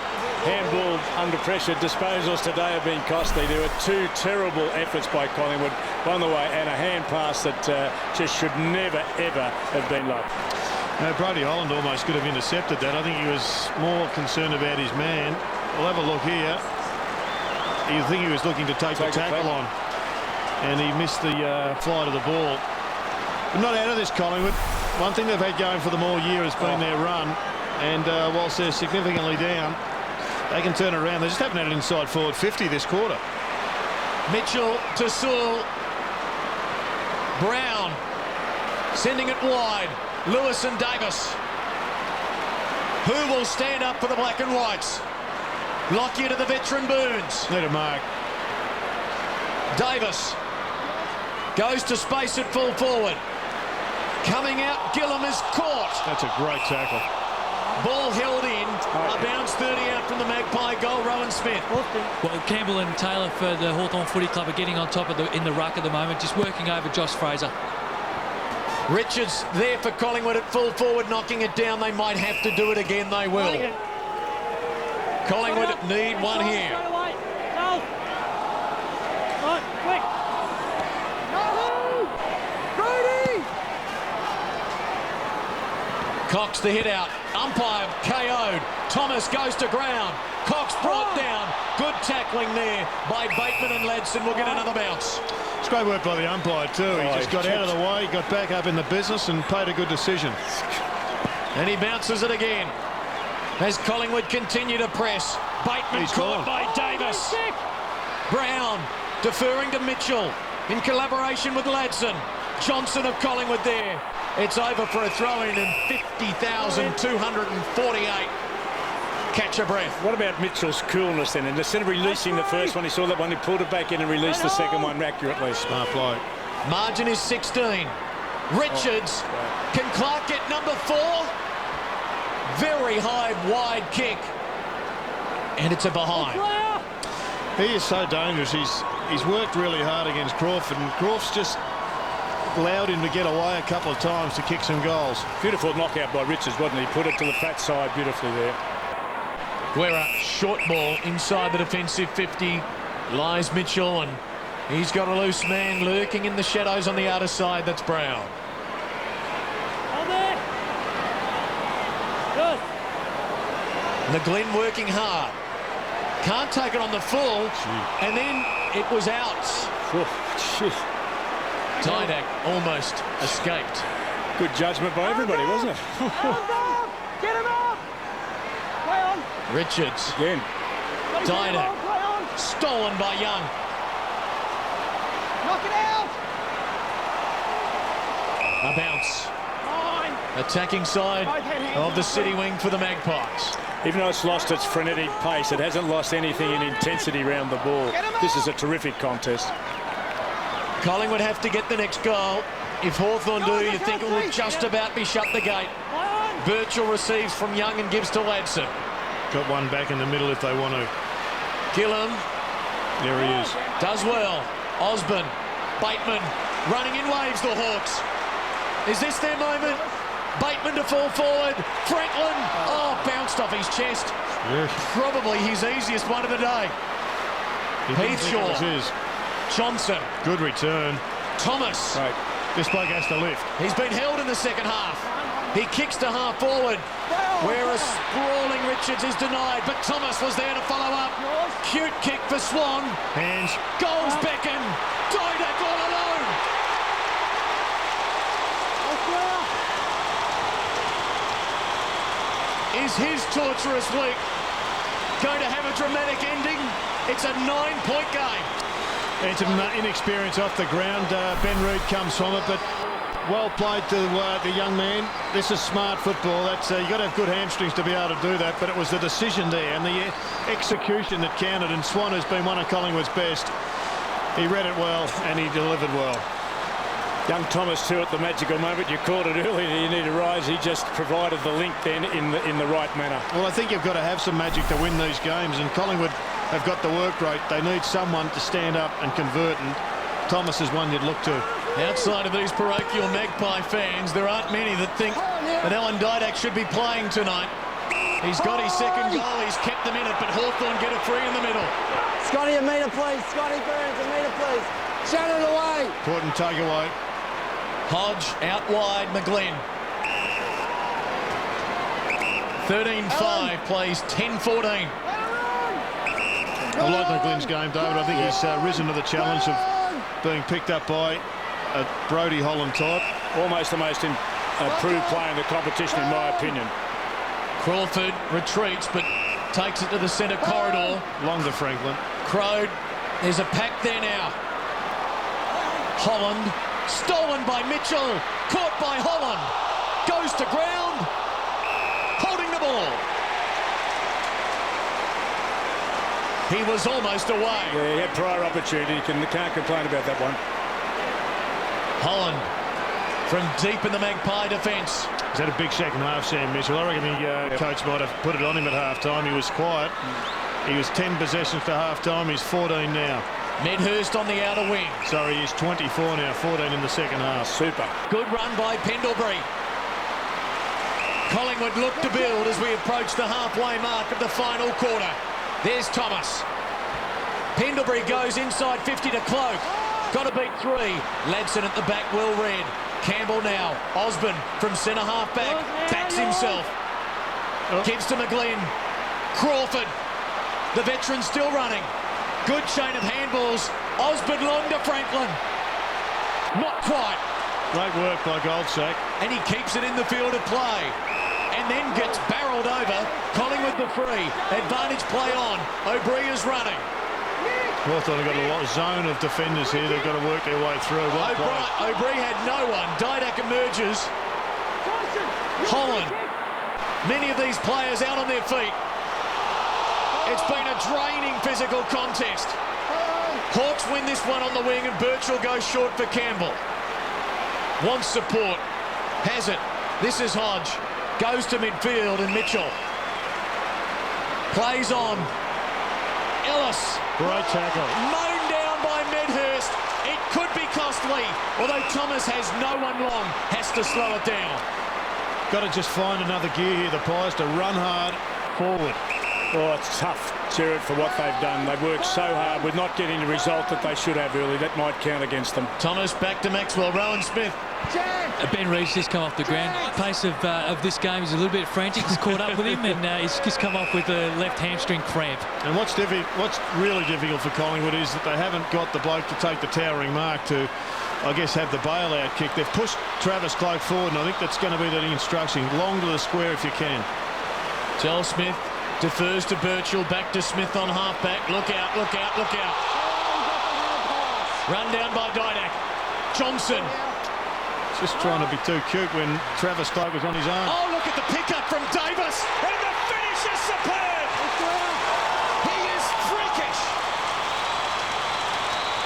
handball under pressure. Disposals today have been costly. There were 2 terrible efforts by Collingwood on the way and a hand pass that just should never, ever have been lost. Brody Holland almost could have intercepted that. I think he was more concerned about his man. We'll have a look here. You think he was looking to take the tackle on, and he missed the flight of the ball. But not out of this, Collingwood. One thing they've had going for them all year has been their run, and whilst they're significantly down, they can turn it around. They just haven't had an inside forward 50 this quarter. Mitchell to Sewell. Brown sending it wide. Lewis and Davis. Who will stand up for the black and whites? Lockyer to the veteran Burns. Need a mark. Davis goes to space at full forward. Coming out, Gillum is caught. That's a great tackle. Ball held in. A bounce 30 out from the Magpie goal, Rowan Smith. Well, Campbell and Taylor for the Hawthorn Footy Club are getting on top of in the ruck at the moment, just working over Josh Fraser. Richards there for Collingwood at full forward, knocking it down. They might have to do it again. They will. Collingwood need one here. Cox the hit out. Umpire KO'd. Thomas goes to ground. Cox brought down. Good tackling there by Bateman and Ladson. Will get another bounce. It's great work by the umpire too. He just got out of the way, got back up in the business and paid a good decision. And he bounces it again. As Collingwood continue to press. Bateman caught by Davis. Brown deferring to Mitchell in collaboration with Ladson. Johnson of Collingwood there. It's over for a throw-in and 50,248. Catch a breath. What about Mitchell's coolness then? And instead of releasing the first one, he saw that one, he pulled it back in and released the second one accurately. Smart bloke. Margin is 16. Richards. Can Clark get number 4? Very high, wide kick. And it's a behind. He is so dangerous. He's worked really hard against Crawford, and Crawford's just allowed him to get away a couple of times to kick some goals. Beautiful knockout by Richards, wasn't he? Put it to the fat side beautifully there. Guerra, short ball inside the defensive 50. Lies Mitchell, and he's got a loose man lurking in the shadows on the outer side. That's Brown. McGlynn working hard. Can't take it on the full. And then it was out. Tydak almost escaped. Good judgment by everybody, wasn't it? Get him up! Play on! Richards. Again. Tydak. Stolen by Young. Knock it out! A bounce. Attacking side of the city wing for the Magpies. Even though it's lost its frenetic pace, it hasn't lost anything in intensity around the ball. This is a terrific contest. Collingwood have to get the next goal. If Hawthorn do, you think it will just about be shut the gate. Birchall receives from Young and gives to Ladson. Got one back in the middle if they want to. Gillum. There he is. Does well. Osborne. Bateman. Running in waves, the Hawks. Is this their moment? Bateman to fall forward. Franklin. Oh, bounced off his chest. Yes. Probably his easiest one of the day. Heathshaw. Johnson. Good return. Thomas. Right. This bloke has to lift. He's been held in the second half. He kicks to half forward, where a sprawling Richards is denied, but Thomas was there to follow up. Cute kick for Swan. Hands. Goals beckon. Tydak all alone. Is his torturous week going to have a dramatic ending? It's a 9-point game. It's an inexperience off the ground. Ben Reid comes from it, but Well played to the young man. This is smart football. That's you've got to have good hamstrings to be able to do that, but it was the decision there and the execution that counted, and Swan has been one of Collingwood's best. He read it well and he delivered well. Young Thomas too at the magical moment. You called it earlier, you need to rise. He just provided the link then in the right manner. Well, I think you've got to have some magic to win these games, and Collingwood have got the work rate. They need someone to stand up and convert, and Thomas is one you'd look to. Outside of these parochial Magpie fans, there aren't many that think that Alan Didak should be playing tonight. He's got his second goal, he's kept them in it, but Hawthorn get a free in the middle. Scotty, a metre, please. Scotty Burns, a metre, please. Shut it away. Important takeaway. Hodge out wide, McGlynn. 13-5, plays 10-14. I like McGlynn's game, David. I think he's risen to the challenge of being picked up by a Brodie Holland type. Almost the most improved player in the competition, in my opinion. Crawford retreats, but takes it to the centre corridor. Long to Franklin. Crowd, there's a pack there now. Holland, stolen by Mitchell, caught by Holland, goes to ground, holding the ball. He was almost away. Yeah, he had prior opportunity, can't complain about that one. Holland from deep in the Magpie defence. He's had a big second half, Sam Mitchell. I reckon the coach might have put it on him at half-time. He was quiet. He was 10 possessions to half-time. He's 14 now. Medhurst on the outer wing. Sorry, he's 24 now, 14 in the second half. Super. Good run by Pendlebury. Collingwood look to build as we approach the halfway mark of the final quarter. There's Thomas. Pendlebury goes inside 50 to Cloak. Got to beat 3. Ladson at the back, well read. Campbell now. Osborne from centre half back. Backs himself. Gives to McGlynn. Crawford. The veteran still running. Good chain of handballs. Osborne long to Franklin. Not quite. Great work by Goldsack. And he keeps it in the field of play. And then gets barreled over. Collingwood the free. Advantage play on. O'Brien is running. Hawthorn have got a lot of zone of defenders here. They've got to work their way through. O'Brien had no one. Didak emerges. Holland. Many of these players out on their feet. It's been a draining physical contest. Hawks win this one on the wing and Birchall goes short for Campbell. Wants support. Has it. This is Hodge. Goes to midfield and Mitchell. Plays on. Ellis. Great tackle. Mown down by Medhurst. It could be costly. Although Thomas has no one long. Has to slow it down. Got to just find another gear here, the Pies, to run hard forward. Oh, it's tough, Jared, for what they've done. They've worked so hard with not getting the result that they should have early. That might count against them. Thomas back to Maxwell. Rowan Smith. Ben Reeves just come off the ground. Pace of this game is a little bit frantic. He's caught up with him and he's just come off with a left hamstring cramp. And what's really difficult for Collingwood is that they haven't got the bloke to take the towering mark to, I guess, have the bailout kick. They've pushed Travis Cloak forward, and I think that's going to be the instruction. Long to the square if you can. Joel Smith defers to Birchall, back to Smith on half-back. Look out, look out, look out. Run down by Didak. Johnson. Just trying to be too cute when Travis Cloak was on his own. Oh, look at the pickup from Davis. And the finish is superb. He is freakish.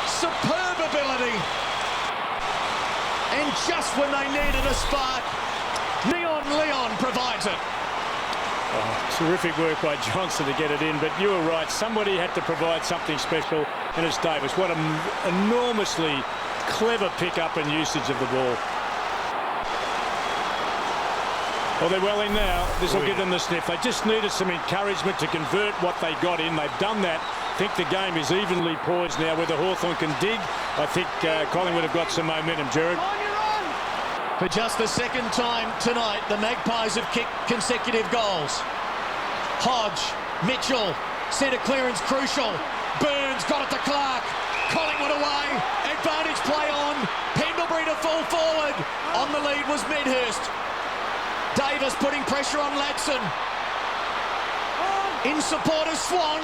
Superb ability. And just when they needed a spark, Leon provides it. Oh, terrific work by Johnson to get it in, but you were right. Somebody had to provide something special, and it's Davis. What an enormously clever pick-up and usage of the ball. Well, they're well in now. This will give them the sniff. They just needed some encouragement to convert what they got in. They've done that. I think the game is evenly poised now. Whether Hawthorn can dig, I think Collingwood have got some momentum, Jared. For just the second time tonight, the Magpies have kicked consecutive goals. Hodge, Mitchell, centre clearance crucial. Burns got it to Clark. Collingwood away. Advantage play on. Pendlebury to fall forward. On the lead was Medhurst. Davis putting pressure on Ladson. In support of Swan.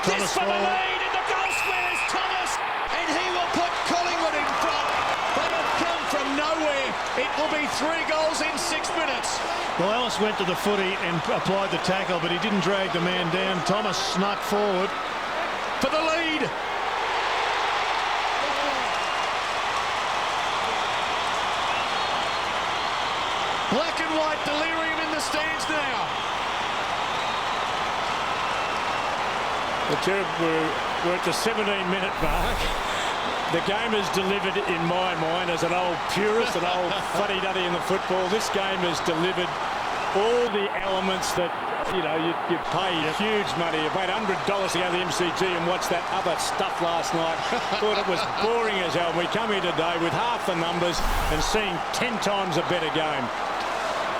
This for the lead in the goal squares, Thomas. And he will put Collingwood in front. They have come from nowhere. will be 3 goals in 6 minutes. Well, Ellis went to the footy and applied the tackle, but he didn't drag the man down. Thomas snuck forward for the lead. Black and white delirium in the stands now. We're at the 17-minute mark. The game is delivered, in my mind, as an old purist, an old fuddy-duddy in the football. This game has delivered all the elements that, you know, you pay huge money. You paid $100 to go to the MCG and watch that other stuff last night. Thought it was boring as hell. We come here today with half the numbers and seeing 10 times a better game.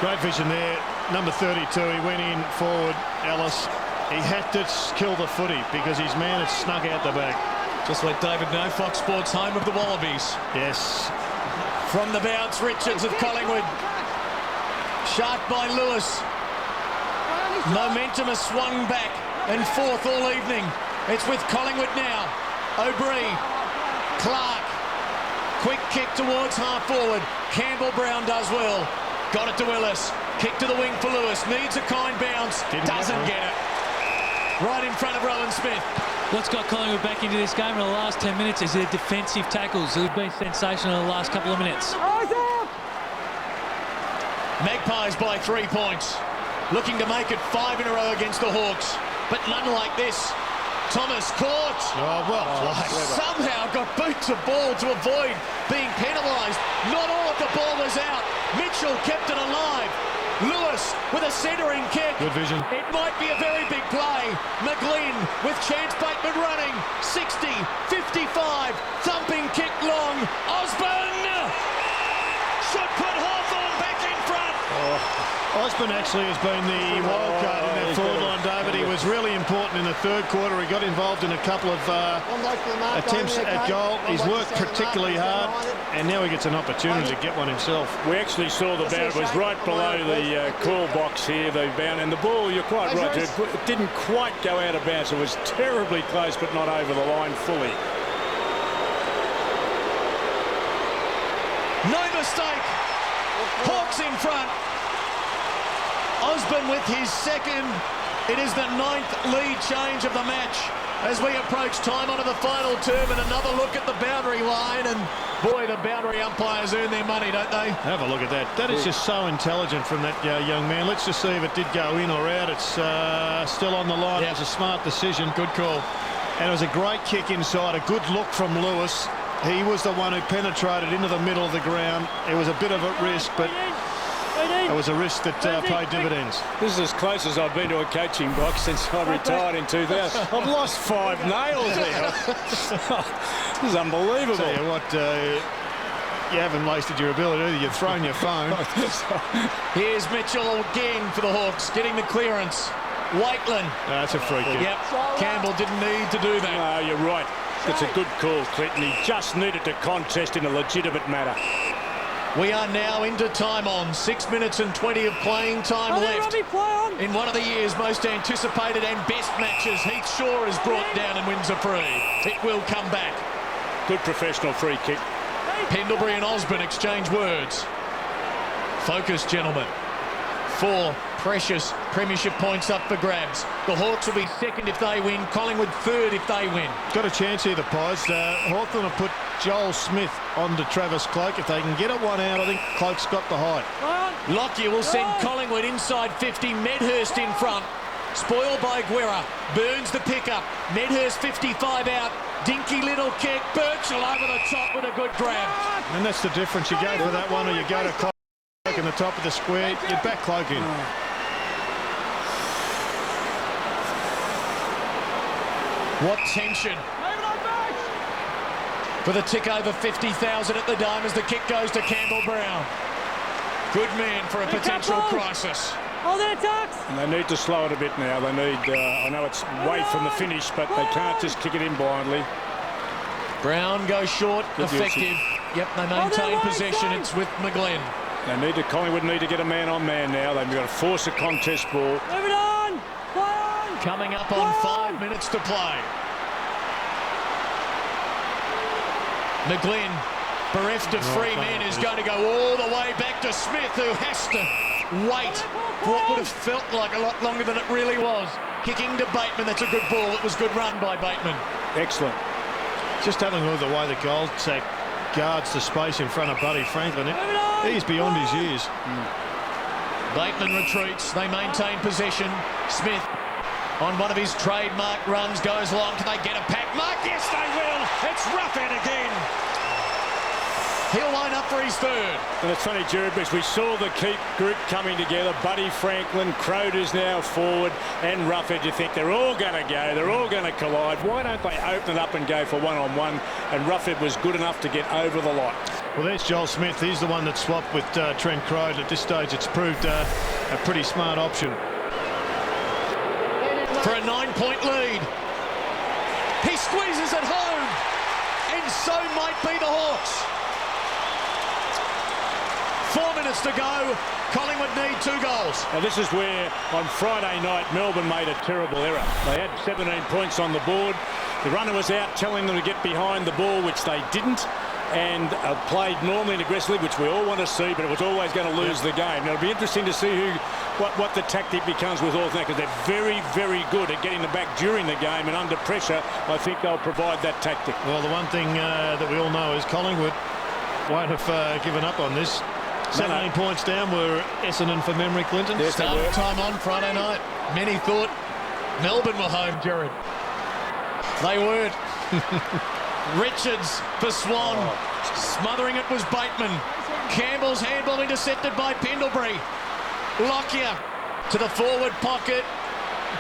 Great vision there. Number 32, he went in forward, Ellis. He had to kill the footy because his man had snuck out the back. Just let David know, Fox Sports, home of the Wallabies. Yes. From the bounce, Richards of Collingwood. Shot by Lewis. Momentum has swung back and forth all evening. It's with Collingwood now. O'Brien. Clark. Quick kick towards half forward. Campbell Brown does well. Got it to Willis. Kick to the wing for Lewis. Needs a kind bounce. Doesn't get it. Right in front of Rowan Smith. What's got Collingwood back into this game in the last 10 minutes is their defensive tackles. They've been sensational in the last couple of minutes. Magpies by 3 points. Looking to make it 5 in a row against the Hawks. But none like this. Thomas caught. Oh, well played. Somehow got boot to ball to avoid being penalised. Not all of the ball was out. Mitchell kept it alive. Lewis with a centering kick. Good vision. It might be a very big play. McGlynn with Chance Bateman running. 60, 55, thumping kick long. Osborne should put Hawthorn back in front. Osborne actually has been the wild card in that forward line, David. He was really important in the third quarter. He got involved in a couple of attempts at goal. He's worked particularly hard, and now he gets an opportunity to get one himself. We actually saw the bound. It was right below the call box here, the bound. And the ball, you're quite right, it didn't quite go out of bounds. It was terribly close, but not over the line fully. No mistake. Hawks in front. Osborne with his second. It is the 9th lead change of the match as we approach time onto the final term, and another look at the boundary line. And boy, the boundary umpires earn their money, don't they? Have a look at that. That is just so intelligent from that young man. Let's just see if it did go in or out. It's still on the line. Yep. It was a smart decision. Good call. And it was a great kick inside. A good look from Lewis. He was the one who penetrated into the middle of the ground. It was a bit of a risk, but it was a risk that paid dividends. This is as close as I've been to a coaching box since I retired in 2000. I've lost 5 nails there. This is unbelievable. Tell you what, you haven't wasted your ability. You've thrown your phone. Here's Mitchell again for the Hawks, getting the clearance. Waitland. That's a free kick. Yep. Campbell didn't need to do that. No, you're right. It's a good call, Clinton. He just needed to contest in a legitimate manner. We are now into time on. 6 minutes and 20 of playing time left. In one of the year's most anticipated and best matches, Heath Shaw is brought down and wins a free. It will come back. Good professional free kick. Pendlebury and Osborne exchange words. Focus, gentlemen. 4 precious premiership points up for grabs. The Hawks will be second if they win. Collingwood third if they win. Got a chance here, the Pies. Hawthorn will put Joel Smith onto Travis Cloak. If they can get it one out, I think Cloak's got the height. Lockyer will send Collingwood inside 50. Medhurst in front. Spoiled by Guerra. Burns the pickup. Medhurst 55 out. Dinky little kick. Birchall over the top with a good grab. And that's the difference. You go for that one or you go to Cloak in the top of the square. You back Cloak in. What tension. For the tick over 50,000 at the Dome as the kick goes to Campbell Brown. Good man for a potential crisis. And they need to slow it a bit now. They need, I know it's way from the finish, but they can't just kick it in blindly. Brown goes short, effective. Yep, they maintain possession. It's with McGlynn. Collingwood need to get a man-on-man now. They've got to force a contest ball. Coming up on 5 minutes to play. McGlynn Bereft of free men is going to go all the way back to Smith, who has to wait for what would have felt like a lot longer than it really was. Kicking to Bateman, that's a good ball. It was good run by Bateman. Excellent. Just having a look at the way the goal sack guards the space in front of Buddy Franklin. He's beyond his years. Bateman retreats. They maintain possession. Smith, on one of his trademark runs, goes long. Can they get a pack mark? Yes, they will. It's Ruffhead again. He'll line up for his third. And it's funny, Jared, because we saw the keep group coming together. Buddy Franklin, Croder's now forward, and Ruffhead. You think they're all going to go. They're all going to collide. Why don't they open it up and go for one-on-one? And Ruffhead was good enough to get over the lot. Well, there's Joel Smith. He's the one that swapped with Trent Croder. At this stage, it's proved a pretty smart option. For a 9-point lead. He squeezes it home. And so might be the Hawks. 4 minutes to go. Collingwood need 2 goals. Now this is where on Friday night Melbourne made a terrible error. They had 17 points on the board. The runner was out telling them to get behind the ball, which they didn't, and played normally and aggressively, which we all want to see, but it was always going to lose the game. Now it'll be interesting to see what the tactic becomes with Hawthorn, because they're very, very good at getting the back during the game, and under pressure I think they'll provide that tactic. Well, the one thing that we all know is Collingwood won't have given up on this. 17 points down were Essendon for memory, Clinton. Yes, time on Friday night. Many thought Melbourne were home, Jared. They weren't. Richards for Swan. Smothering it was Bateman. Campbell's handball intercepted by Pendlebury. Lockyer to the forward pocket.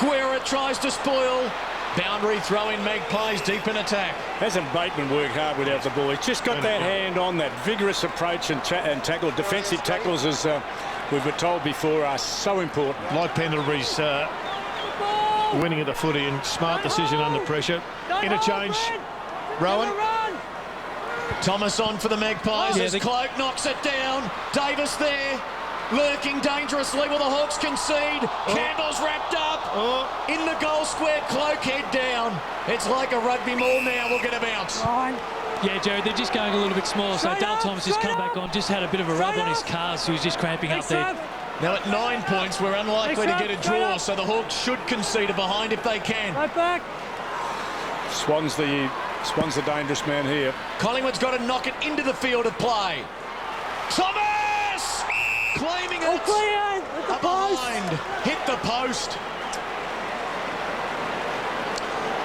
Guerra tries to spoil. Boundary throw-in, Magpies deep in attack. Hasn't Bateman worked hard without the ball? He's just got that hand on, that vigorous approach and tackle. Defensive tackles, as we've been told before, are so important. Like Pendlebury's winning at the footy and smart decision under pressure. Interchange. Rowan. Thomas on for the Magpies as Cloak knocks it down. Davis there. Lurking dangerously. Will the Hawks concede? Campbell's wrapped up. In the goal square. Cloak head down. It's like a rugby maul now. We'll get a bounce. Yeah, Jared, they're just going a little bit smaller. So Dale Thomas has come back on, just had a bit of a rub on his calves, so he's just cramping up there. Now at 9 points, we're unlikely to get a draw, so the Hawks should concede a behind if they can. Right back. Swan's the dangerous man here. Collingwood's got to knock it into the field of play. Thomas! Claiming it. Behind. Hit the post.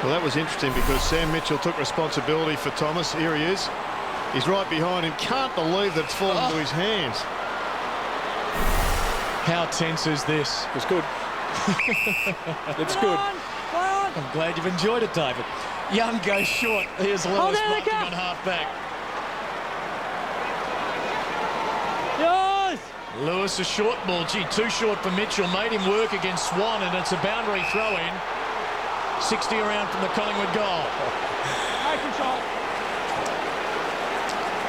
Well, that was interesting because Sam Mitchell took responsibility for Thomas. Here he is. He's right behind him. Can't believe that it's fallen into his hands. How tense is this? It's good. It's good. I'm glad you've enjoyed it, David. Young goes short. Here's Lewis marking on half-back. Lewis a short ball. Gee, too short for Mitchell. Made him work against Swan, and it's a boundary throw-in. 60 around from the Collingwood goal.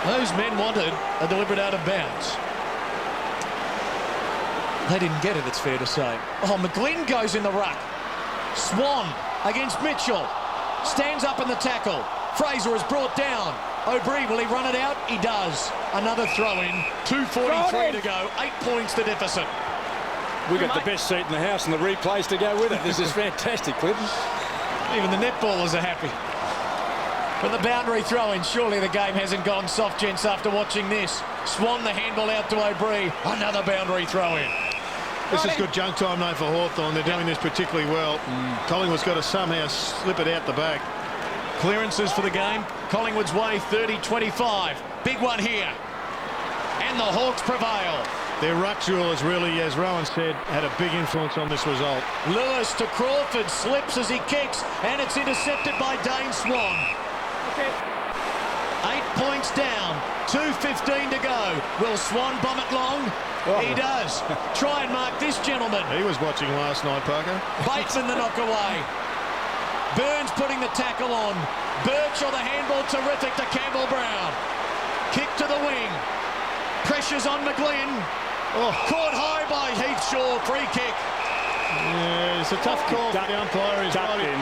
Those men wanted a deliberate out of bounds. They didn't get it, it's fair to say. Oh, McGlynn goes in the ruck. Swan against Mitchell. Stands up in the tackle. Fraser is brought down. O'Brien, will he run it out? He does. Another throw-in. 2:43 to go. 8 points the deficit. We got the best seat in the house and the replays to go with it. This is fantastic, Clinton. Even the netballers are happy. But the boundary throw-in, surely the game hasn't gone soft, gents, after watching this. Swan the handball out to O'Brien. Another boundary throw-in. This is good junk time now for Hawthorn. They're doing this particularly well. Collingwood's got to somehow slip it out the back. Clearances for the game. Collingwood's way, 30-25. Big one here. And the Hawks prevail. Their ruck duel has really, as Rowan said, had a big influence on this result. Lewis to Crawford, slips as he kicks, and it's intercepted by Dane Swan. 8 points down, 2:15 to go. Will Swan bomb it long? He does. Try and mark this gentleman. He was watching last night, Parker. Bateman the knock away. Burns putting the tackle on. Birchall the handball, terrific to Campbell Brown. Kick to the wing. Pressures on McGlynn. Caught high by Heath Shaw, free kick. Yeah, it's a tough call for the umpire. He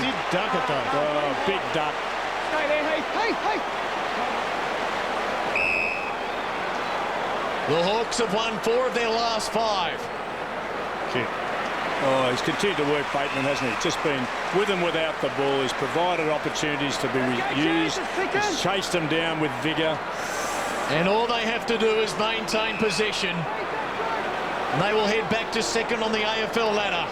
did duck it though. Oh, big duck. Stay there, hey. The Hawks have won 4 of their last 5. Kick. Oh, he's continued to work Bateman, hasn't he? Just been with and without the ball. He's provided opportunities to be used. He's chased them down with vigour. And all they have to do is maintain possession. And they will head back to second on the AFL ladder.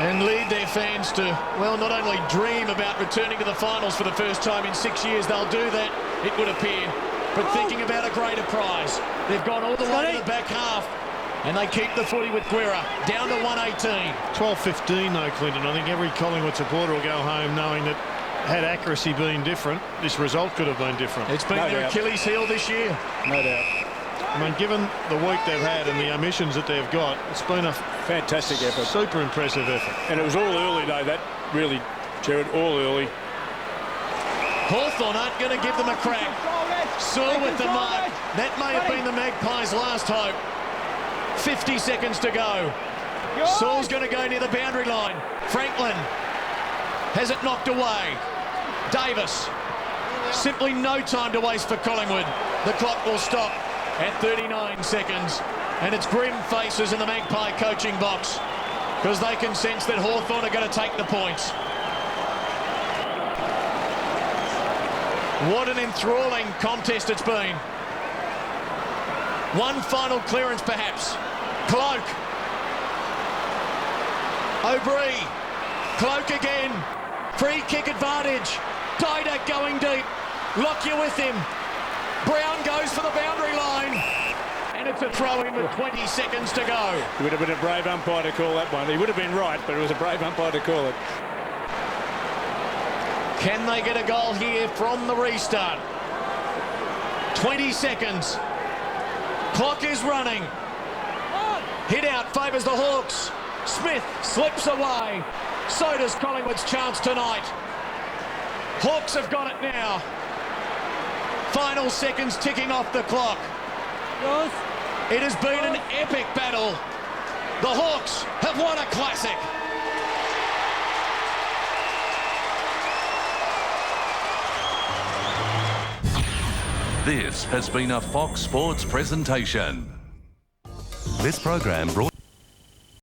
And lead their fans to, well, not only dream about returning to the finals for the first time in 6 years, they'll do that, it would appear, but thinking about a greater prize. They've gone all the way to the back half, and they keep the footy with Guerra, down to 118. 12-15 though, Clinton. I think every Collingwood supporter will go home knowing that had accuracy been different, this result could have been different. It's been their Achilles heel this year. No doubt. I mean, given the week they've had and the omissions that they've got, it's been a fantastic effort. Super impressive effort. And it was all early, though, that really, Jared, all early. Hawthorn aren't going to give them a crack. Saw with the mark. That may have been the Magpies' last hope. 50 seconds to go. Saul's going to go near the boundary line. Franklin has it knocked away. Davis. Simply no time to waste for Collingwood. The clock will stop at 39 seconds. And it's grim faces in the Magpie coaching box because they can sense that Hawthorn are going to take the points. What an enthralling contest it's been. One final clearance perhaps. Cloak. O'Brien. Cloak again. Free kick advantage. Didak going deep. Lockyer with him. Brown goes for the boundary line. And it's a throw in with 20 seconds to go. It would have been a brave umpire to call that one. He would have been right, but it was a brave umpire to call it. Can they get a goal here from the restart? 20 seconds. Clock is running. Hit out favours the Hawks. Smith slips away. So does Collingwood's chance tonight. Hawks have got it now. Final seconds ticking off the clock. It has been an epic battle. The Hawks have won a classic. This has been a Fox Sports presentation. This program brought